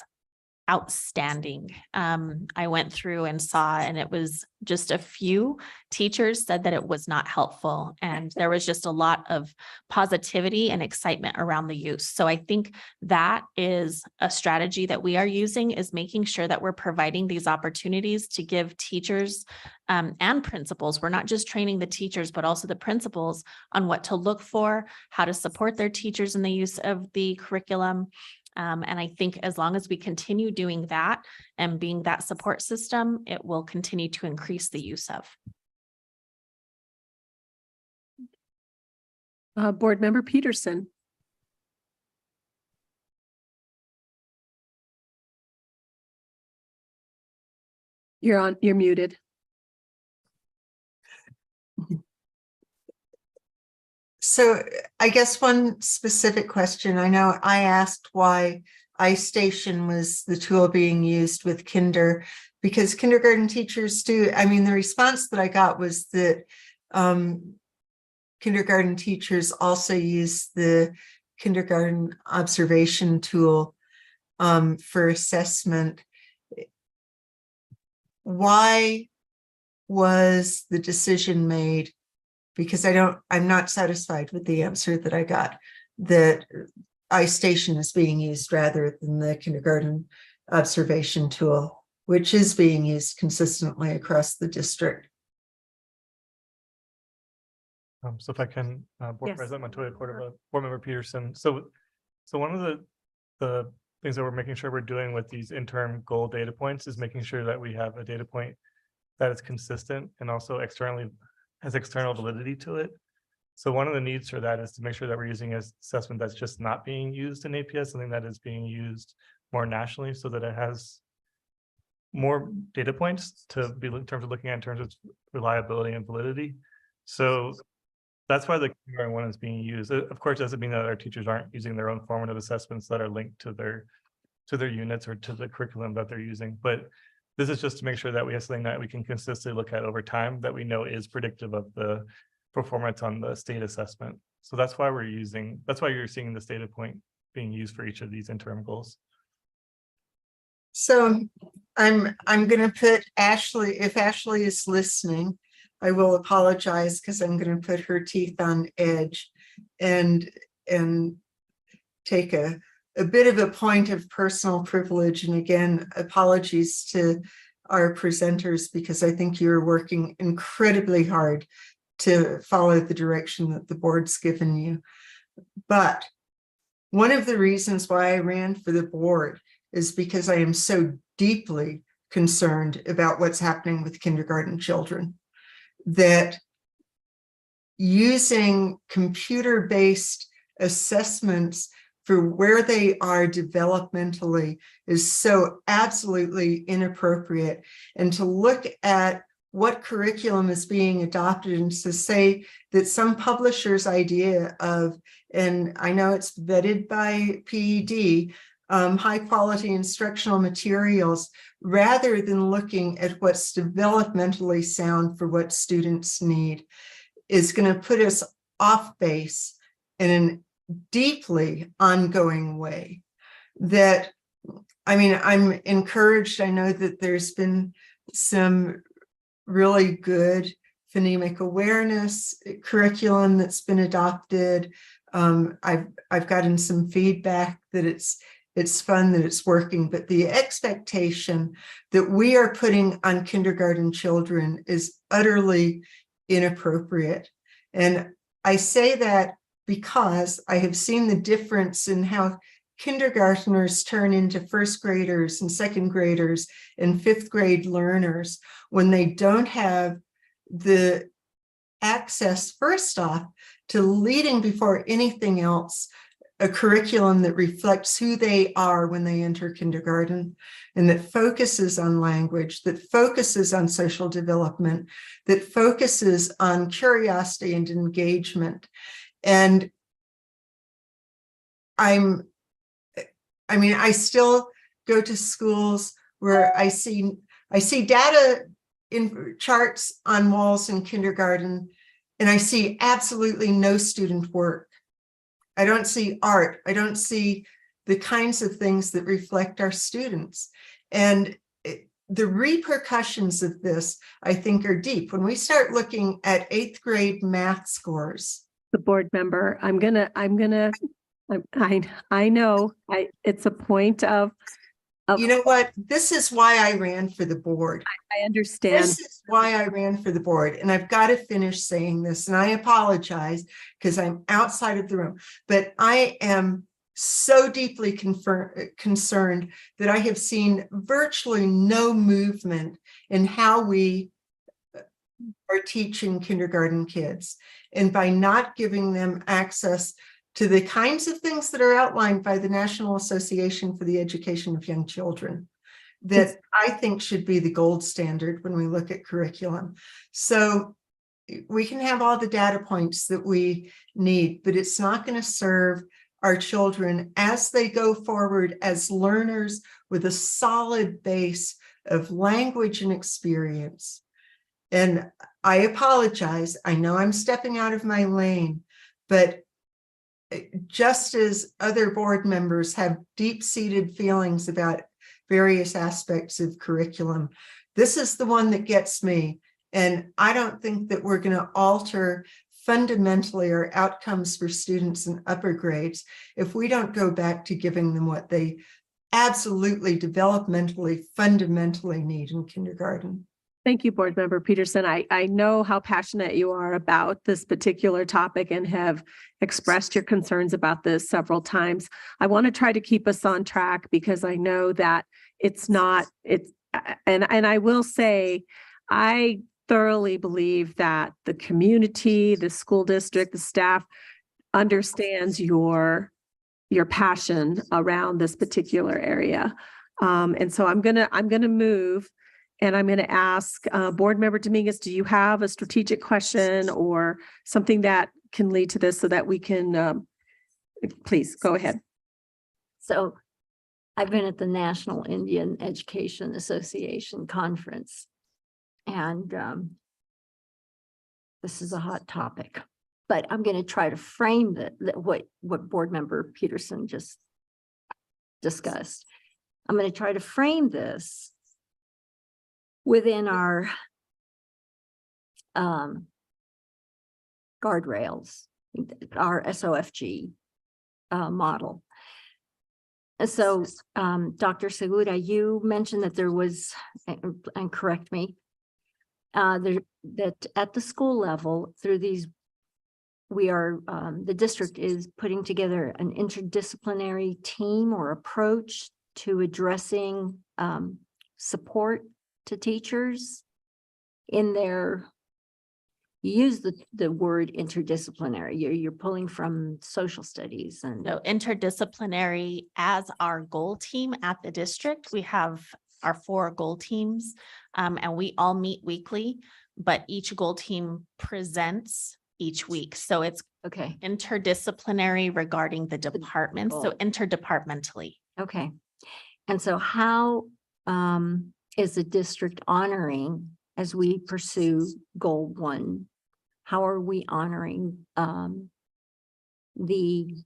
[SPEAKER 3] outstanding. I went through and saw, and it was just a few teachers said that it was not helpful. And there was just a lot of positivity and excitement around the use. So I think that is a strategy that we are using, is making sure that we're providing these opportunities to give teachers and principals. We're not just training the teachers, but also the principals on what to look for, how to support their teachers in the use of the curriculum. And I think as long as we continue doing that and being that support system, it will continue to increase the use of.
[SPEAKER 21] Board Member Peterson. You're muted.
[SPEAKER 19] So I guess one specific question, I know I asked why iStation was the tool being used with Kinder, because kindergarten teachers do, the response that I got was that kindergarten teachers also use the kindergarten observation tool for assessment. Why was the decision made? Because I'm not satisfied with the answer that I got, that iStation is being used rather than the kindergarten observation tool, which is being used consistently across the district.
[SPEAKER 20] So if I can, Board
[SPEAKER 21] Yes.
[SPEAKER 20] President Montoya, Board Member Peterson. So one of the things that we're making sure we're doing with these interim goal data points is making sure that we have a data point that is consistent and also has external validity to it. So one of the needs for that is to make sure that we're using an assessment that's just not being used in APS, something that is being used more nationally, so that it has more data points to be in terms of looking at in terms of reliability and validity. So that's why the kindergarten one is being used. Of course, it doesn't mean that our teachers aren't using their own formative assessments that are linked to their units or to the curriculum that they're using. But this is just to make sure that we have something that we can consistently look at over time that we know is predictive of the performance on the state assessment. So that's why you're seeing this data point being used for each of these interim goals.
[SPEAKER 19] So I'm going to put Ashley, if Ashley is listening, I will apologize because I'm going to put her teeth on edge and take a bit of a point of personal privilege. And again, apologies to our presenters, because I think you're working incredibly hard to follow the direction that the board's given you. But one of the reasons why I ran for the board is because I am so deeply concerned about what's happening with kindergarten children, that using computer-based assessments for where they are developmentally is so absolutely inappropriate. And to look at what curriculum is being adopted and to say that some publisher's idea of, and I know it's vetted by PED, high quality instructional materials, rather than looking at what's developmentally sound for what students need, is going to put us off base in a deeply ongoing way. That, I mean, I'm encouraged. I know that there's been some really good phonemic awareness curriculum that's been adopted. I've gotten some feedback that it's fun, that it's working, but the expectation that we are putting on kindergarten children is utterly inappropriate. And I say that because I have seen the difference in how kindergartners turn into first graders and second graders and fifth grade learners when they don't have the access, first off, to leading before anything else a curriculum that reflects who they are when they enter kindergarten, and that focuses on language, that focuses on social development, that focuses on curiosity and engagement. And I still go to schools where I see data in charts on walls in kindergarten, and I see absolutely no student work. I don't see art. I don't see the kinds of things that reflect our students. And the repercussions of this, I think, are deep. When we start looking at 8th grade math scores.
[SPEAKER 21] The board member, I know, it's a point of.
[SPEAKER 19] You know what? This is why I ran for the board.
[SPEAKER 21] I understand.
[SPEAKER 19] This is why I ran for the board. And I've got to finish saying this, and I apologize because I'm outside of the room, but I am so deeply concerned that I have seen virtually no movement in how we are teaching kindergarten kids. And by not giving them access to the kinds of things that are outlined by the National Association for the Education of Young Children, that I think should be the gold standard when we look at curriculum. So we can have all the data points that we need, but it's not going to serve our children as they go forward as learners with a solid base of language and experience. And I apologize. I know I'm stepping out of my lane, but just as other board members have deep-seated feelings about various aspects of curriculum, this is the one that gets me. And I don't think that we're going to alter fundamentally our outcomes for students in upper grades if we don't go back to giving them what they absolutely developmentally, fundamentally need in kindergarten.
[SPEAKER 21] Thank you, Board Member Peterson. I know how passionate you are about this particular topic and have expressed your concerns about this several times. I want to try to keep us on track because I know that and I will say, I thoroughly believe that the community, the school district, the staff understands your passion around this particular area. And so I'm gonna move. And I'm going to ask Board Member Dominguez, do you have a strategic question or something that can lead to this so that we can, please go ahead.
[SPEAKER 6] So I've been at the National Indian Education Association conference, and this is a hot topic, but I'm going to try to frame what Board Member Peterson just discussed. I'm going to try to frame this within our guardrails, our SOFG model. So, Dr. Segura, you mentioned that there was, and correct me, that at the school level, through these, the district is putting together an interdisciplinary team or approach to addressing support to teachers in their you use the word interdisciplinary. You're pulling from social studies and.
[SPEAKER 3] So interdisciplinary as our goal team at the district, we have our 4 goal teams, and we all meet weekly, but each goal team presents each week. So it's
[SPEAKER 6] Okay,
[SPEAKER 3] interdisciplinary regarding the departments, so
[SPEAKER 6] goal.
[SPEAKER 3] interdepartmentally.
[SPEAKER 6] okay. And so how is the district honoring as we pursue goal 1? How are we honoring the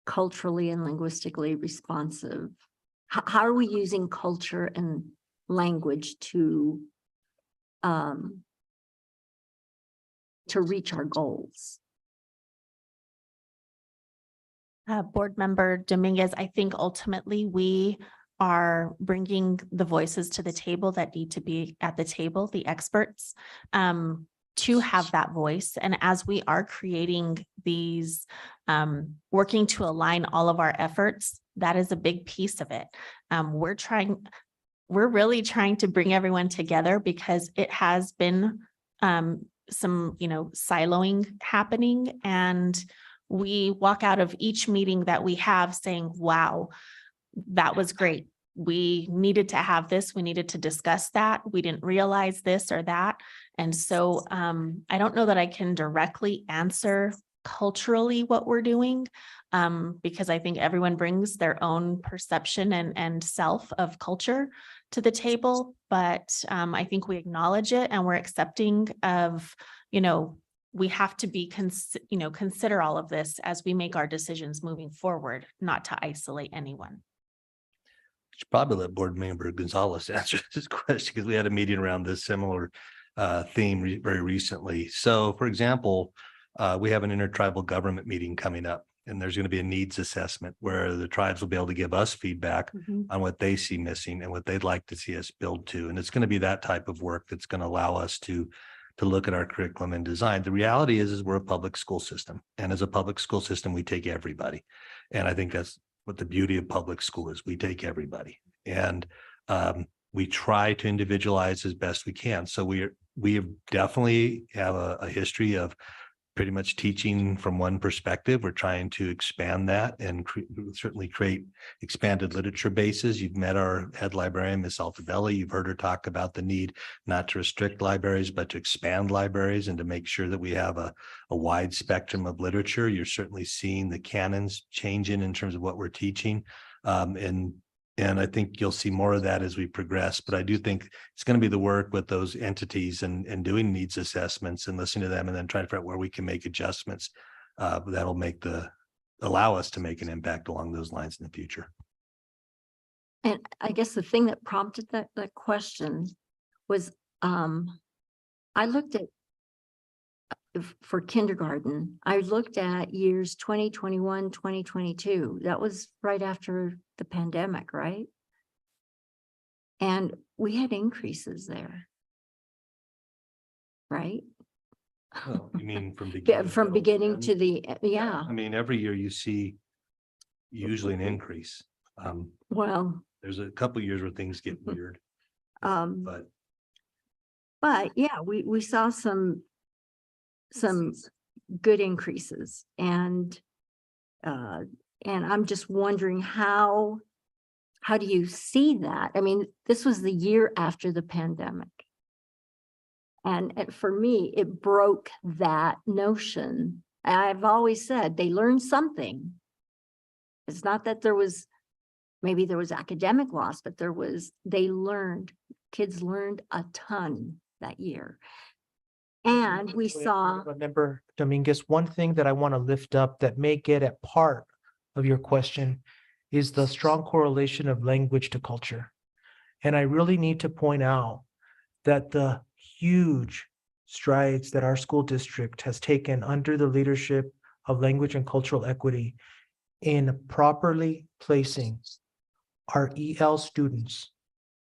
[SPEAKER 6] culturally and linguistically responsive? How are we using culture and language to reach our goals?
[SPEAKER 3] Board Member Dominguez, I think ultimately we are bringing the voices to the table that need to be at the table, the experts, to have that voice. And as we are creating these, working to align all of our efforts, that is a big piece of it. We're really trying to bring everyone together because it has been some, siloing happening, and we walk out of each meeting that we have saying, wow, that was great. We needed to have this. We needed to discuss that. We didn't realize this or that. And so I don't know that I can directly answer culturally what we're doing, because I think everyone brings their own perception and self of culture to the table. But I think we acknowledge it and we're accepting of, we have to be, consider all of this as we make our decisions moving forward, not to isolate anyone.
[SPEAKER 17] Should probably let Board Member Gonzalez answer this question because we had a meeting around this similar theme very recently. So, for example, we have an intertribal government meeting coming up, and there's going to be a needs assessment where the tribes will be able to give us feedback on what they see missing and what they'd like to see us build to. And it's going to be that type of work that's going to allow us to look at our curriculum and design. The reality is we're a public school system, and as a public school system, we take everybody. And I think that's what the beauty of public school is. We take everybody, and we try to individualize as best we can. So we definitely have a history of pretty much teaching from one perspective. We're trying to expand that and certainly create expanded literature bases. You've met our head librarian, Ms. Altobelli. You've heard her talk about the need not to restrict libraries, but to expand libraries and to make sure that we have a wide spectrum of literature. You're certainly seeing the canons changing in terms of what we're teaching. And I think you'll see more of that as we progress. But I do think it's going to be the work with those entities and doing needs assessments and listening to them and then trying to figure out where we can make adjustments that'll allow us to make an impact along those lines in the future.
[SPEAKER 6] And I guess the thing that prompted that question was I looked at for kindergarten, I looked at years 2021, 2022. That was right after the pandemic, right? And we had increases there. Right?
[SPEAKER 17] Oh, you mean from
[SPEAKER 6] beginning to the, yeah.
[SPEAKER 17] I mean, every year you see usually an increase.
[SPEAKER 6] Well,
[SPEAKER 17] there's a couple of years where things get weird.
[SPEAKER 6] But yeah, we saw some good increases, and I'm just wondering how do you see that? I mean, this was the year after the pandemic. And for me, it broke that notion. I've always said they learned something. It's not that maybe there was academic loss, but kids learned a ton that year. And we saw.
[SPEAKER 18] Member Dominguez, one thing that I want to lift up that may get at part of your question is the strong correlation of language to culture. And I really need to point out that the huge strides that our school district has taken under the leadership of language and cultural equity in properly placing our EL students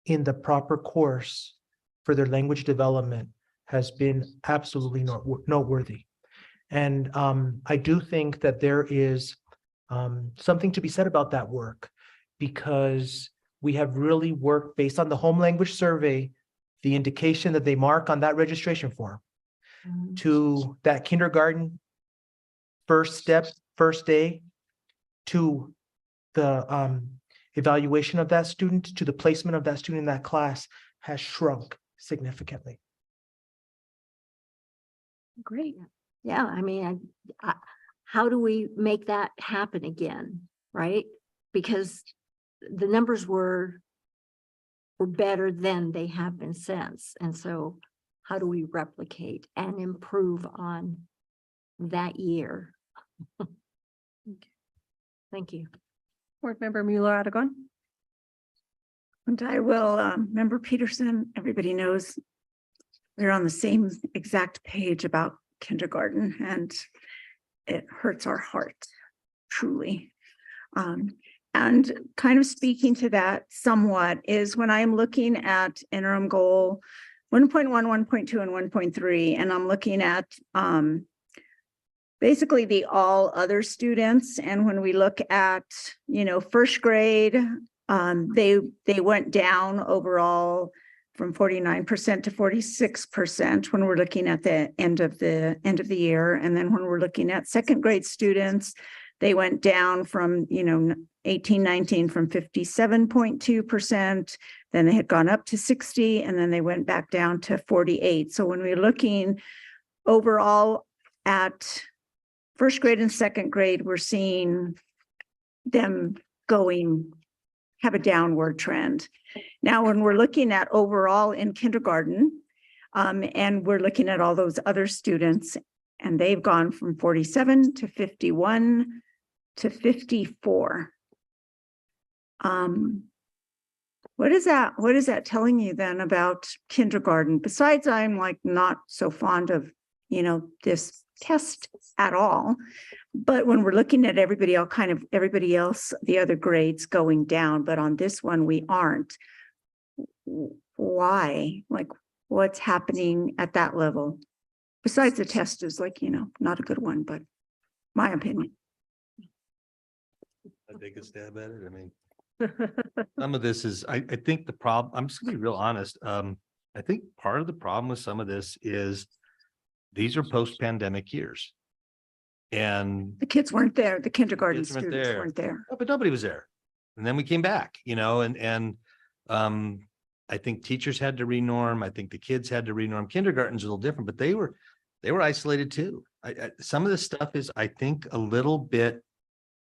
[SPEAKER 18] in the proper course for their language development has been absolutely noteworthy. And I do think that there is something to be said about that work, because we have really worked based on the home language survey, the indication that they mark on that registration form, to that kindergarten first step, first day, to the evaluation of that student, to the placement of that student in that class has shrunk significantly.
[SPEAKER 6] Great. Yeah, I mean, how do we make that happen again, right? Because the numbers were better than they have been since. And so how do we replicate and improve on that year? Thank you.
[SPEAKER 21] Board Member Mueller-Aragon.
[SPEAKER 4] And I will, Member Peterson, everybody knows we're on the same exact page about kindergarten, and it hurts our heart, truly. And kind of speaking to that somewhat is when I'm looking at interim goal 1.1, 1.2, and 1.3, and I'm looking at basically the all other students. And when we look at, first grade, they went down overall from 49% to 46% when we're looking at the end of the year. And then when we're looking at second grade students, they went down from, 18-19 from 57.2%. Then they had gone up to 60, and then they went back down to 48. So when we're looking overall at first grade and second grade, we're seeing them have a downward trend. Now, when we're looking at overall in kindergarten, and we're looking at all those other students, and they've gone from 47 to 51 to 54. What is that telling you then about kindergarten? Besides, I'm like not so fond of, this test at all. But when we're looking at everybody else, the other grades going down, but on this one, we aren't. Why? Like, what's happening at that level? Besides the test is not a good one, but my opinion.
[SPEAKER 17] I take a stab at it. I mean, some of this is, I think the problem, I'm just gonna be real honest. I think part of the problem with some of this is these are post-pandemic years. And
[SPEAKER 4] The kids weren't there. The kindergarten
[SPEAKER 17] kids weren't
[SPEAKER 4] students
[SPEAKER 17] there.
[SPEAKER 4] weren't there.
[SPEAKER 17] Oh, but nobody was there. And then we came back, and I think teachers had to renorm. I think the kids had to renorm. Kindergarten's a little different, but they were isolated too. Some of this stuff is, I think, a little bit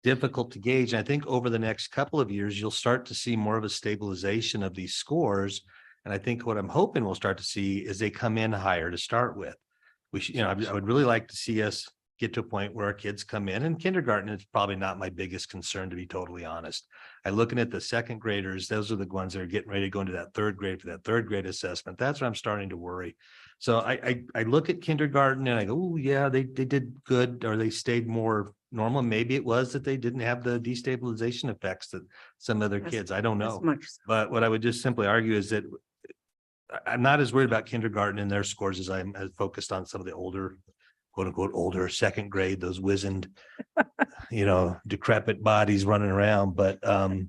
[SPEAKER 17] difficult to gauge. And I think over the next couple of years, you'll start to see more of a stabilization of these scores. And I think what I'm hoping we'll start to see is they come in higher to start with. We should, I would really like to see us get to a point where our kids come in, and kindergarten is probably not my biggest concern, to be totally honest. Looking at the second graders, those are the ones that are getting ready to go into that third grade for that third grade assessment. That's where I'm starting to worry. So I look at kindergarten and I go, oh yeah, they did good, or they stayed more normal. Maybe it was that they didn't have the destabilization effects that some other kids, I don't know. But what I would just simply argue is that I'm not as worried about kindergarten and their scores as I'm as focused on some of the older, quote unquote, older second grade, those wizened, decrepit bodies running around. But I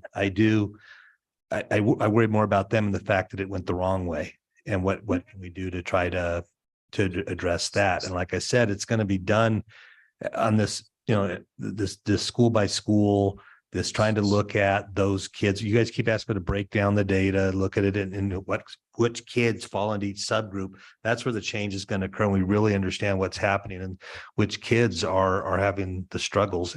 [SPEAKER 17] worry more about them and the fact that it went the wrong way, and what can we do to try to address that. And like I said, it's going to be done on this, this school by school, this trying to look at those kids. You guys keep asking me to break down the data, look at it and which kids fall into each subgroup. That's where the change is going to occur. And we really understand what's happening and which kids are having the struggles.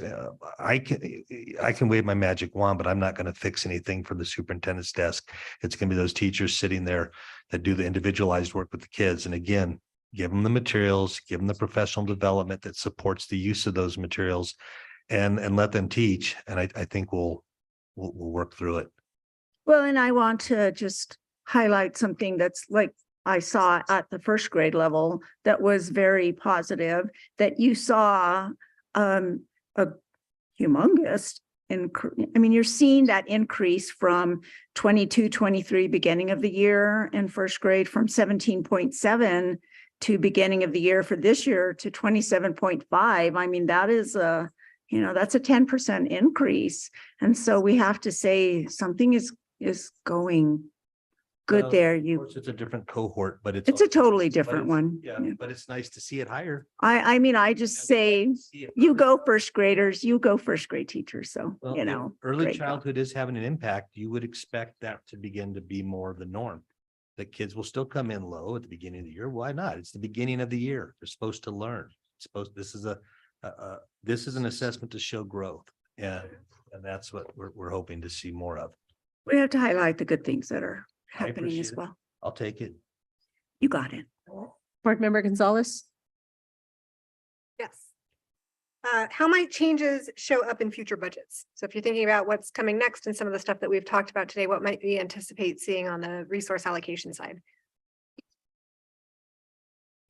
[SPEAKER 17] I can wave my magic wand, but I'm not going to fix anything from the superintendent's desk. It's going to be those teachers sitting there that do the individualized work with the kids. And again, give them the materials, give them the professional development that supports the use of those materials, and let them teach. And I think we'll work through it.
[SPEAKER 4] Well, and I want to just highlight something that's like I saw at the first grade level that was very positive, that you saw a humongous you're seeing that increase from 22-23 beginning of the year in first grade, from 17.7 to beginning of the year for this year to 27.5. I mean, that is that's a 10% increase. And so we have to say something is going good
[SPEAKER 17] Well,
[SPEAKER 4] there.
[SPEAKER 17] Of
[SPEAKER 4] You,
[SPEAKER 17] course, it's a different cohort, but
[SPEAKER 4] it's a totally
[SPEAKER 17] but
[SPEAKER 4] different
[SPEAKER 17] it's-
[SPEAKER 4] one.
[SPEAKER 17] Yeah,
[SPEAKER 4] Yeah.
[SPEAKER 17] but it's nice to see it higher.
[SPEAKER 4] I mean, I just say, you go first graders, you go first grade teachers. So,
[SPEAKER 17] Well,
[SPEAKER 4] you
[SPEAKER 17] if
[SPEAKER 4] know.
[SPEAKER 17] early
[SPEAKER 4] great job.
[SPEAKER 17] childhood is having an impact. You would expect that to begin to be more of the norm. The kids will still come in low at the beginning of the year. Why not? It's the beginning of the year. They're supposed to learn. This is an assessment to show growth. And that's what we're hoping to see more of.
[SPEAKER 4] We have to highlight the good things that are
[SPEAKER 17] I
[SPEAKER 4] happening
[SPEAKER 17] appreciate
[SPEAKER 4] as
[SPEAKER 17] it.
[SPEAKER 4] well.
[SPEAKER 17] I'll take it.
[SPEAKER 4] You got it.
[SPEAKER 21] Board Member Gonzalez?
[SPEAKER 5] Yes. How might changes show up in future budgets? So if you're thinking about what's coming next and some of the stuff that we've talked about today, what might we anticipate seeing on the resource allocation side?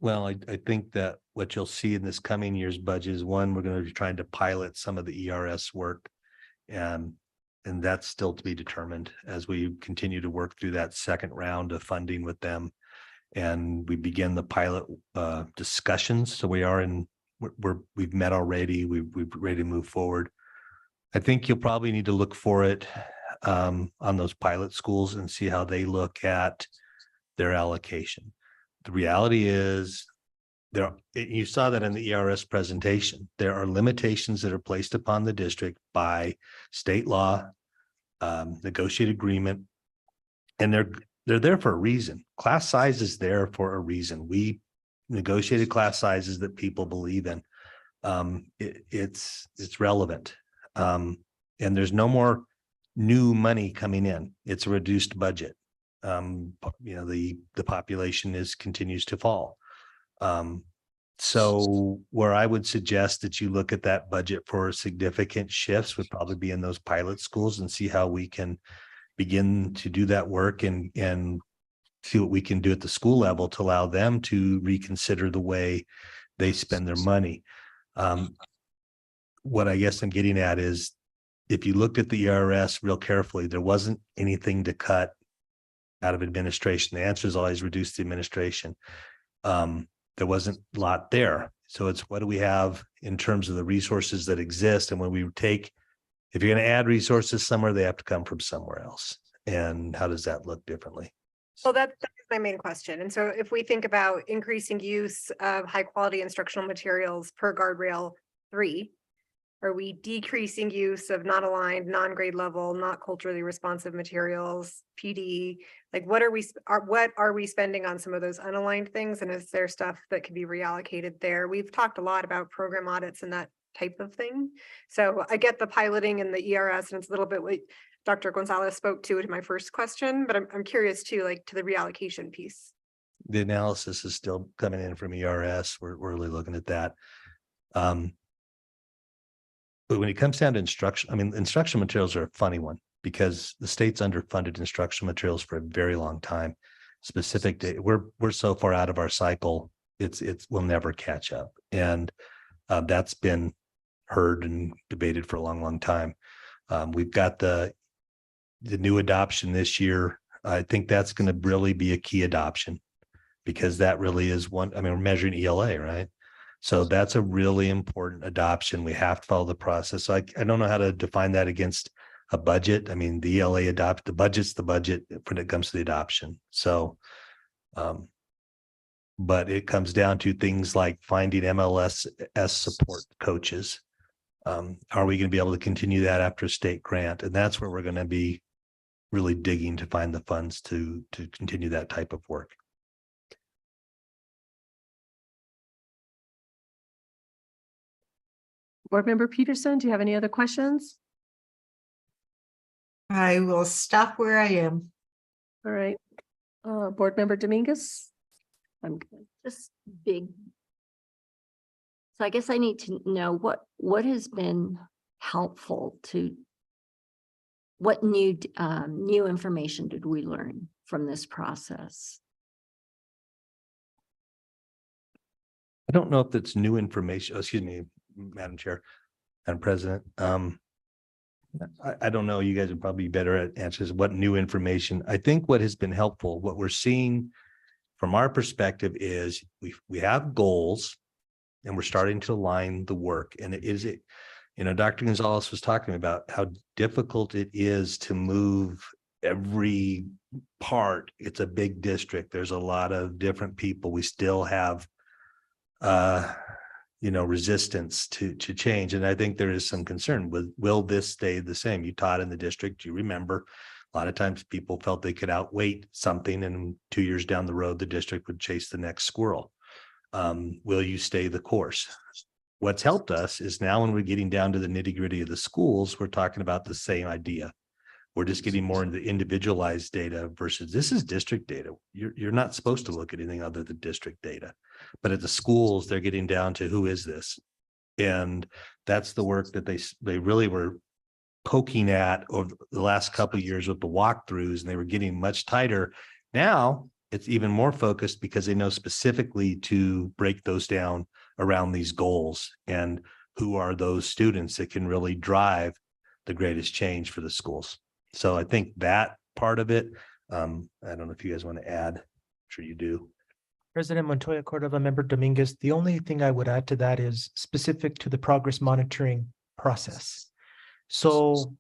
[SPEAKER 17] Well, I think that what you'll see in this coming year's budget is one, we're going to be trying to pilot some of the ERS work. And that's still to be determined as we continue to work through that second round of funding with them. And we begin the pilot discussions. So we've met already. We're ready to move forward. I think you'll probably need to look for it on those pilot schools and see how they look at their allocation. The reality is you saw that in the ERS presentation, there are limitations that are placed upon the district by state law, negotiated agreement, and they're there for a reason. Class size is there for a reason. We negotiated class sizes that people believe in. It's relevant. And there's no more new money coming in. It's a reduced budget. The population continues to fall. So where I would suggest that you look at that budget for significant shifts would probably be in those pilot schools and see how we can begin to do that work and see what we can do at the school level to allow them to reconsider the way they spend their money. What I guess I'm getting at is if you looked at the ERS real carefully, there wasn't anything to cut out of administration. The answer is always reduce the administration. There wasn't a lot there. So it's what do we have in terms of the resources that exist? And when we if you're going to add resources somewhere, they have to come from somewhere else. And how does that look differently?
[SPEAKER 5] Well, that's my main question. And so if we think about increasing use of high quality instructional materials per guardrail 3, are we decreasing use of not aligned, non-grade level, not culturally responsive materials, PD? Like what are we spending on some of those unaligned things? And is there stuff that could be reallocated there? We've talked a lot about program audits and that type of thing. So I get the piloting and the ERS, and it's a little bit what Dr. Gonzalez spoke to my first question, but I'm curious too, like to the reallocation piece.
[SPEAKER 17] The analysis is still coming in from ERS. We're really looking at that. But when it comes down to instruction, instructional materials are a funny one because the state's underfunded instructional materials for a very long time. Specific to we're so far out of our cycle, we'll never catch up. And that's been heard and debated for a long, long time. We've got the new adoption this year. I think that's going to really be a key adoption because that really is one. We're measuring ELA, right? So that's a really important adoption. We have to follow the process. So I don't know how to define that against a budget. The ELA the budget's the budget when it comes to the adoption. So, but it comes down to things like finding MLS support coaches. Are we going to be able to continue that after a state grant? And that's where we're going to be really digging to find the funds to continue that type of work.
[SPEAKER 21] Board Member Peterson, do you have any other questions?
[SPEAKER 19] I will stop where I am.
[SPEAKER 21] All right. Board Member Dominguez? I'm good.
[SPEAKER 6] Just big. So I guess I need to know what has been helpful what new information did we learn from this process?
[SPEAKER 17] I don't know if that's new information. Excuse me, Madam Chair and President. I don't know. You guys would probably be better at answers. What new information? I think what has been helpful, what we're seeing from our perspective is we have goals and we're starting to align the work. And Dr. Gonzalez was talking about how difficult it is to move every part, it's a big district. There's a lot of different people. We still have resistance to change. And I think there is some concern with, will this stay the same? You taught in the district, you remember, a lot of times people felt they could outweight something, and 2 years down the road, the district would chase the next squirrel. Will you stay the course? What's helped us is now when we're getting down to the nitty gritty of the schools, we're talking about the same idea. We're just getting more into individualized data versus this is district data. You're not supposed to look at anything other than district data. But at the schools, they're getting down to who is this? And that's the work that they really were poking at over the last couple of years with the walkthroughs, and they were getting much tighter. Now it's even more focused because they know specifically to break those down around these goals and who are those students that can really drive the greatest change for the schools. So I think that part of it, I don't know if you guys want to add. I'm sure you do.
[SPEAKER 18] President Montoya Cordova, Member Dominguez, the only thing I would add to that is specific to the progress monitoring process. So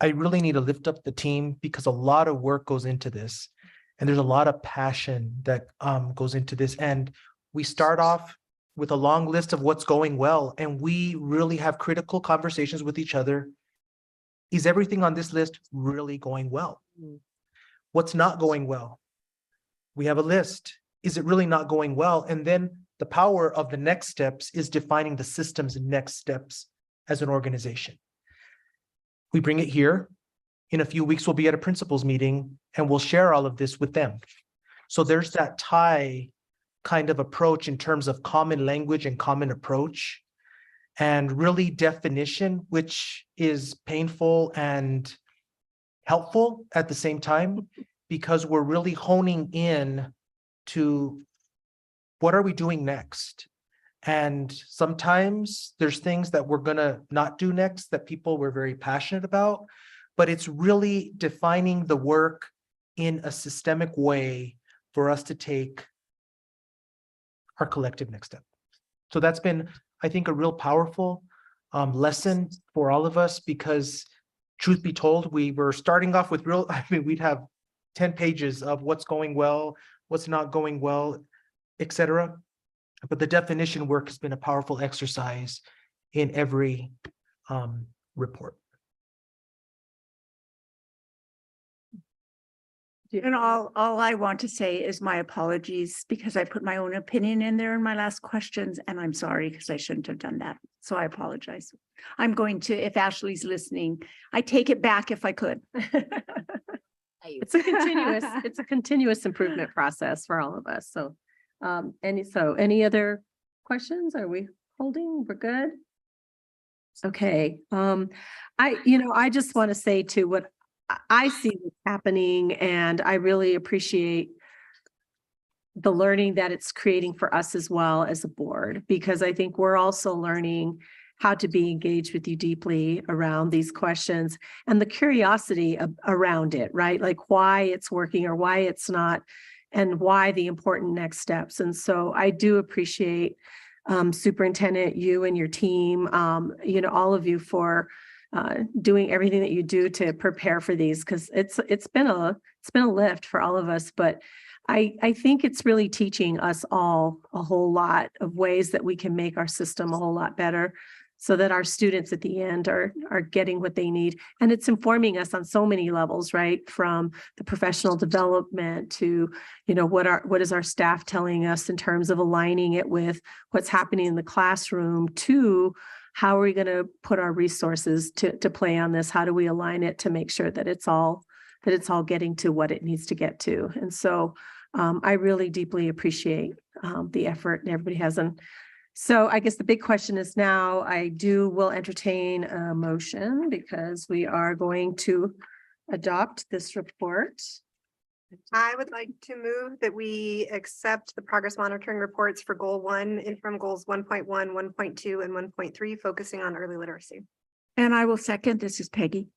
[SPEAKER 18] I really need to lift up the team because a lot of work goes into this, and there's a lot of passion that goes into this. And we start off with a long list of what's going well, and we really have critical conversations with each other. Is everything on this list really going well? What's not going well? We have a list. Is it really not going well? And then the power of the next steps is defining the system's next steps as an organization. We bring it here. In a few weeks, we'll be at a principals meeting and we'll share all of this with them. So there's that tie kind of approach in terms of common language and common approach, and really definition, which is painful and helpful at the same time, because we're really honing in to what are we doing next? And sometimes there's things that we're gonna not do next that people were very passionate about, but it's really defining the work in a systemic way for us to take our collective next step. So that's been, I think, a real powerful lesson for all of us, because truth be told, we were starting off with we'd have 10 pages of what's going well, what's not going well, etc. But the definition work has been a powerful exercise in every report.
[SPEAKER 4] And all I want to say is my apologies because I put my own opinion in there in my last questions, and I'm sorry because I shouldn't have done that. So I apologize. I'm going to, if Ashley's listening, I take it back if I could.
[SPEAKER 21] It's a continuous improvement process for all of us. So, any other questions? Are we holding? We're good? Okay. I just want to say too, what I see what's happening, and I really appreciate the learning that it's creating for us as well as a board, because I think we're also learning how to be engaged with you deeply around these questions and the curiosity around it, right? Like why it's working or why it's not, and why the important next steps. And so I do appreciate Superintendent, you and your team, all of you for doing everything that you do to prepare for these, because it's been a lift for all of us. But I think it's really teaching us all a whole lot of ways that we can make our system a whole lot better, so that our students at the end are getting what they need. And it's informing us on so many levels, right? From the professional development to, what is our staff telling us in terms of aligning it with what's happening in the classroom, to how are we going to put our resources to play on this? How do we align it to make sure that it's all getting to what it needs to get to? And so I really deeply appreciate the effort and everybody has. So I guess the big question is now will entertain a motion, because we are going to adopt this report.
[SPEAKER 5] I would like to move that we accept the progress monitoring reports for goal 1 and from goals 1.1, 1.2, and 1.3, focusing on early literacy.
[SPEAKER 4] And I will second. This is Peggy.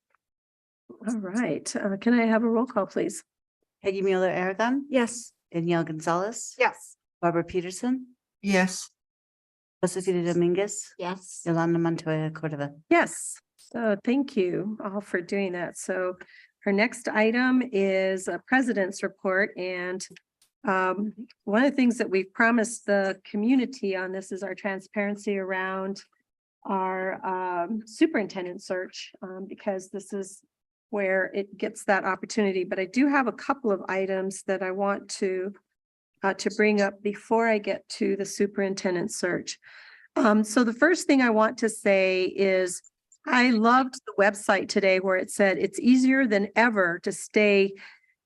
[SPEAKER 21] All right. Can I have a roll call, please?
[SPEAKER 7] Peggy Mueller Aragon?
[SPEAKER 4] Yes.
[SPEAKER 7] Danielle Gonzalez?
[SPEAKER 5] Yes.
[SPEAKER 7] Barbara Peterson?
[SPEAKER 19] Yes.
[SPEAKER 7] Josefina Dominguez?
[SPEAKER 6] Yes.
[SPEAKER 7] Yolanda Montoya Cordova?
[SPEAKER 21] Yes. So thank you all for doing that. So Our next item is a president's report, and one of the things that we've promised the community on this is our transparency around our superintendent search, because this is where it gets that opportunity. But I do have a couple of items that I want to bring up before I get to the superintendent search. So the first thing I want to say is I loved the website today where it said it's easier than ever to stay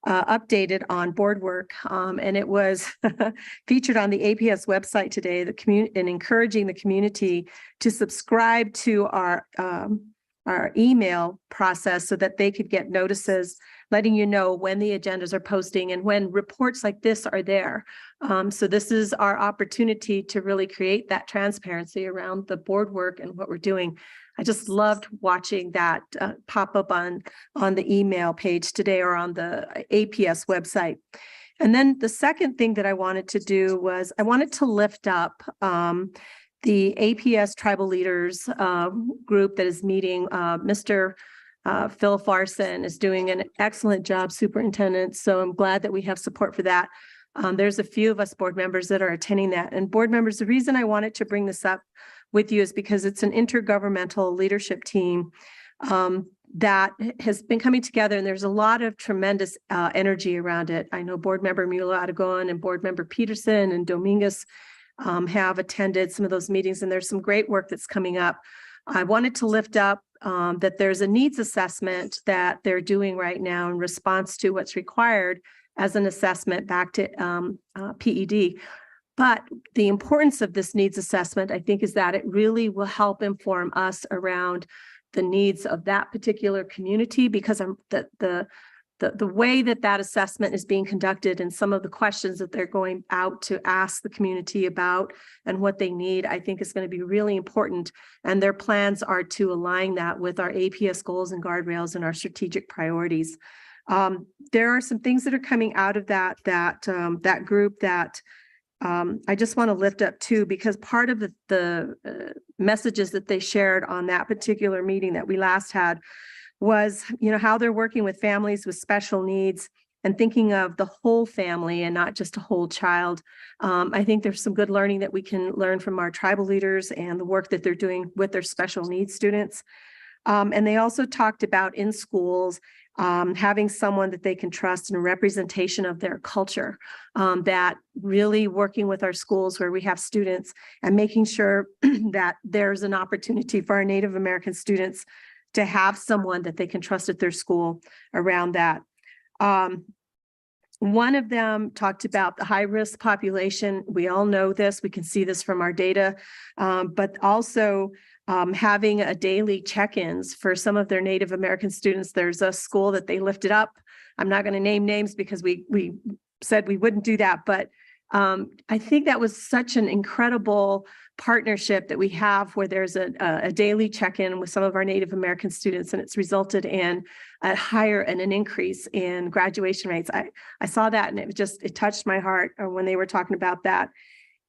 [SPEAKER 21] updated on board work. And it was featured on the APS website today, the community, and encouraging the community to subscribe to our email process so that they could get notices letting you know when the agendas are posting and when reports like this are there. So this is our opportunity to really create that transparency around the board work and what we're doing. I just loved watching that pop up on the email page today or on the APS website. And then the second thing that I wanted to do was I wanted to lift up the APS Tribal Leaders group that is meeting. Mr. Phil Farson is doing an excellent job, superintendent. So I'm glad that we have support for that. There's a few of us board members that are attending that. And board members, the reason I wanted to bring this up with you is because it's an intergovernmental leadership team that has been coming together, and there's a lot of tremendous energy around it. I know board member Mula Aragon and board member Peterson and Dominguez have attended some of those meetings, and there's some great work that's coming up. I wanted to lift up that there's a needs assessment that they're doing right now in response to what's required as an assessment back to PED. But the importance of this needs assessment, I think, is that it really will help inform us around the needs of that particular community, because the way that that assessment is being conducted and some of the questions that they're going out to ask the community about and what they need, I think is going to be really important. And their plans are to align that with our APS goals and guardrails and our strategic priorities. There are some things that are coming out of that group that I just want to lift up too, because part of the messages that they shared on that particular meeting that we last had was, how they're working with families with special needs and thinking of the whole family and not just a whole child. I think there's some good learning that we can learn from our tribal leaders and the work that they're doing with their special needs students. And they also talked about in schools, having someone that they can trust and a representation of their culture, that really working with our schools where we have students and making sure that there's an opportunity for our Native American students to have someone that they can trust at their school around that. One of them talked about the high-risk population. We all know this, we can see this from our data, but also having a daily check-ins for some of their Native American students. There's a school that they lifted up. I'm not going to name names because we said we wouldn't do that, but I think that was such an incredible partnership that we have where there's a daily check-in with some of our Native American students, and it's resulted in an increase in graduation rates. I saw that and it touched my heart when they were talking about that.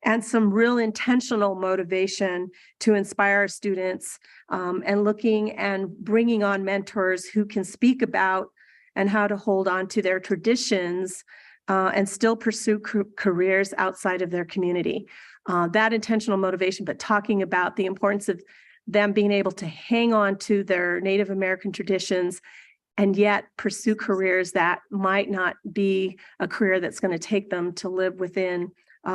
[SPEAKER 21] And some real intentional motivation to inspire students and looking and bringing on mentors who can speak about and how to hold on to their traditions and still pursue careers outside of their community. That intentional motivation, but talking about the importance of them being able to hang on to their Native American traditions and yet pursue careers that might not be a career that's going to take them to live within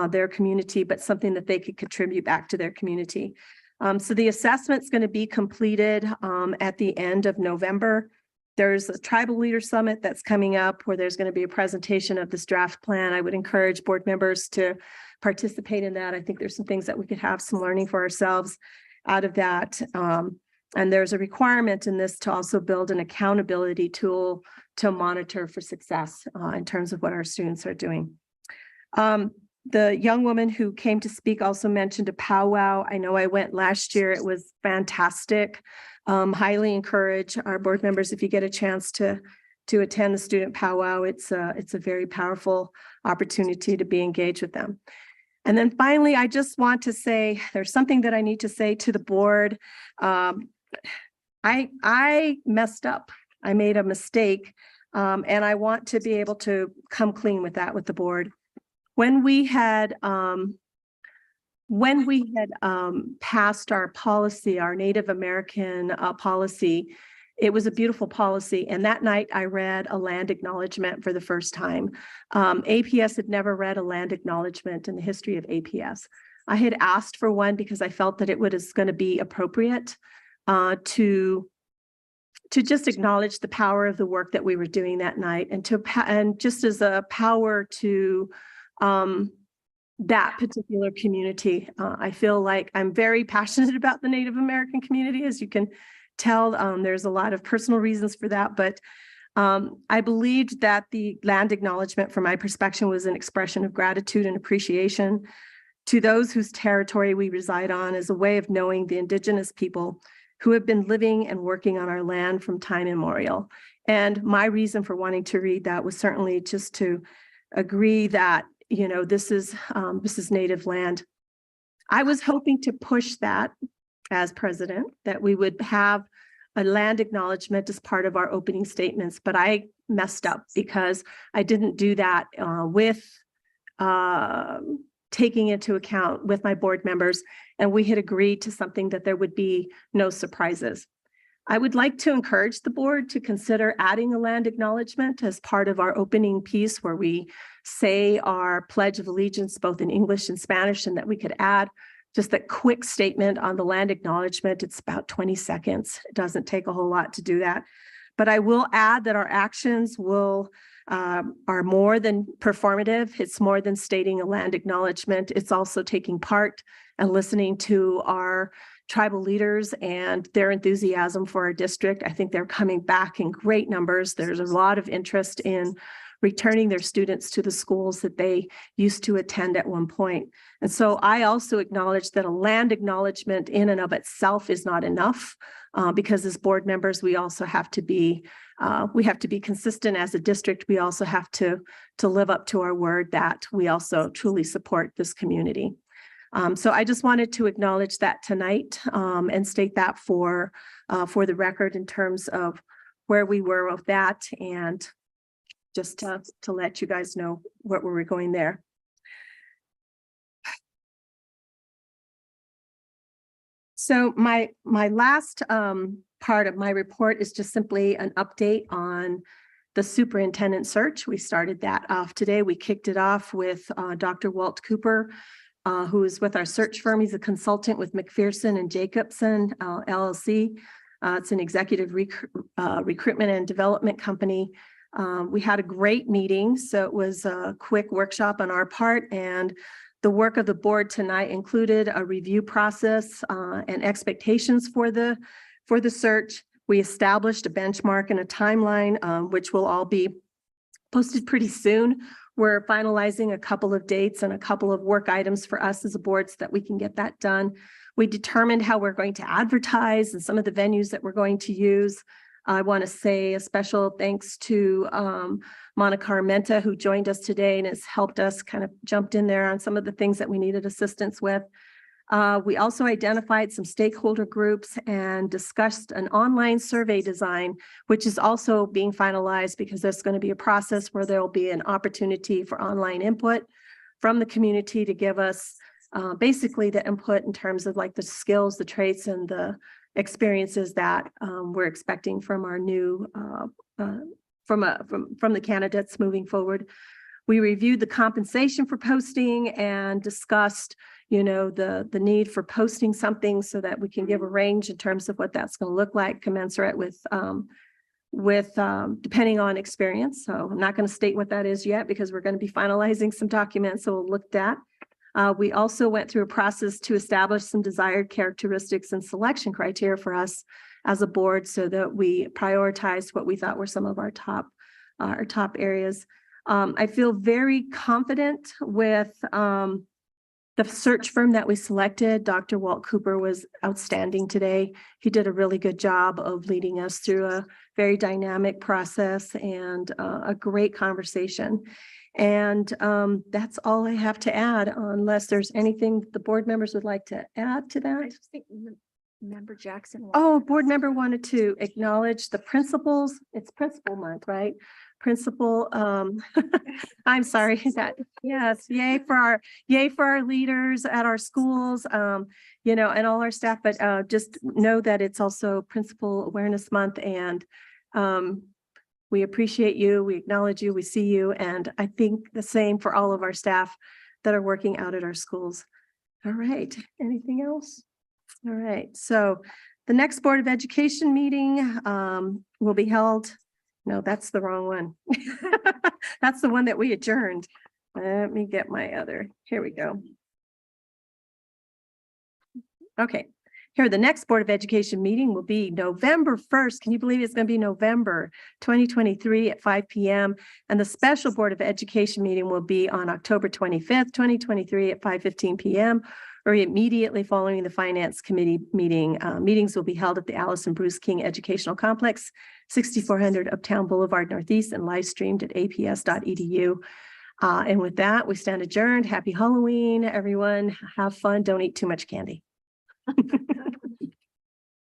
[SPEAKER 21] their community, but something that they could contribute back to their community. So the assessment's going to be completed at the end of November. There's a Tribal Leader Summit that's coming up where there's going to be a presentation of this draft plan. I would encourage board members to participate in that. I think there's some things that we could have some learning for ourselves out of that. And there's a requirement in this to also build an accountability tool to monitor for success in terms of what our students are doing. The young woman who came to speak also mentioned a powwow. I know I went last year. It was fantastic. Highly encourage our board members, if you get a chance to attend the student powwow, it's a very powerful opportunity to be engaged with them. And then finally, I just want to say, there's something that I need to say to the board. I messed up. I made a mistake. And I want to be able to come clean with that with the board. When we had passed our policy, our Native American policy, it was a beautiful policy. And that night I read a land acknowledgement for the first time. APS had never read a land acknowledgement in the history of APS. I had asked for one because I felt that it was going to be appropriate to just acknowledge the power of the work that we were doing that night, and just as a power to that particular community. I feel like I'm very passionate about the Native American community, as you can tell. There's a lot of personal reasons for that, but I believed that the land acknowledgement, from my perspective, was an expression of gratitude and appreciation to those whose territory we reside on, as a way of knowing the Indigenous people who have been living and working on our land from time immemorial. And my reason for wanting to read that was certainly just to agree that, you know, this is Native land. I was hoping to push that as president, that we would have a land acknowledgement as part of our opening statements, but I messed up because I didn't do that with taking into account with my board members, and we had agreed to something that there would be no surprises. I would like to encourage the board to consider adding a land acknowledgement as part of our opening piece, where we say our Pledge of Allegiance both in English and Spanish, and that we could add just that quick statement on the land acknowledgement. It's about 20 seconds. It doesn't take a whole lot to do that. But I will add that our actions are more than performative. It's more than stating a land acknowledgement. It's also taking part and listening to our tribal leaders and their enthusiasm for our district. I think they're coming back in great numbers. There's a lot of interest in returning their students to the schools that they used to attend at one point. And so I also acknowledge that a land acknowledgement in and of itself is not enough, because as board members, we also have to be consistent as a district. We also have to live up to our word that we also truly support this community. So I just wanted to acknowledge that tonight, and state that for the record in terms of where we were with that, and just to let you guys know where we're going there. So my last part of my report is just simply an update on the superintendent search. We started that off today. We kicked it off with Dr. Walt Cooper, who is with our search firm. He's a consultant with McPherson and Jacobson LLC. It's an executive recruitment and development company. We had a great meeting, so it was a quick workshop on our part, and the work of the board tonight included a review process and expectations for the search. We established a benchmark and a timeline, which will all be posted pretty soon. We're finalizing a couple of dates and a couple of work items for us as a board so that we can get that done. We determined how we're going to advertise and some of the venues that we're going to use. I want to say a special thanks to Monica Armenta, who joined us today and has helped us, kind of jumped in there on some of the things that we needed assistance with. We also identified some stakeholder groups and discussed an online survey design, which is also being finalized, because there's going to be a process where there will be an opportunity for online input from the community to give us basically the input in terms of like the skills, the traits, and the experiences that we're expecting from our new from the candidates moving forward. We reviewed the compensation for posting and discussed, you know, the need for posting something so that we can give a range in terms of what that's going to look like, commensurate with depending on experience. So I'm not going to state what that is yet, because we're going to be finalizing some documents, so we'll look at. We also went through a process to establish some desired characteristics and selection criteria for us as a board, so that we prioritized what we thought were some of our top areas. I feel very confident with the search firm that we selected. Dr. Walt Cooper was outstanding today. He did a really good job of leading us through a very dynamic process and a great conversation. And that's all I have to add, unless there's anything the board members would like to add to that.
[SPEAKER 4] Member Jackson.
[SPEAKER 21] Oh, board member wanted to acknowledge the principals. It's principal month, right? Principal, I'm sorry, is that, yes, yay for our leaders at our schools, you know, and all our staff, but just know that it's also Principal Awareness Month, and we appreciate you, we acknowledge you, we see you, and I think the same for all of our staff that are working out at our schools. All right, anything else? All right, so the next Board of Education meeting will be held. No, that's the wrong one. That's the one that we adjourned. Let me get my other, here we go. Okay, here, the next Board of Education meeting will be November 1st. Can you believe it's going to be November 2023 at 5 p.m. And the special Board of Education meeting will be on October 25th, 2023 at 5:15 p.m. or immediately following the Finance Committee meeting. Meetings will be held at the Allison Bruce King Educational Complex, 6400 Uptown Boulevard Northeast, and live streamed at aps.edu. And with that, we stand adjourned. Happy Halloween, everyone. Have fun. Don't eat too much candy.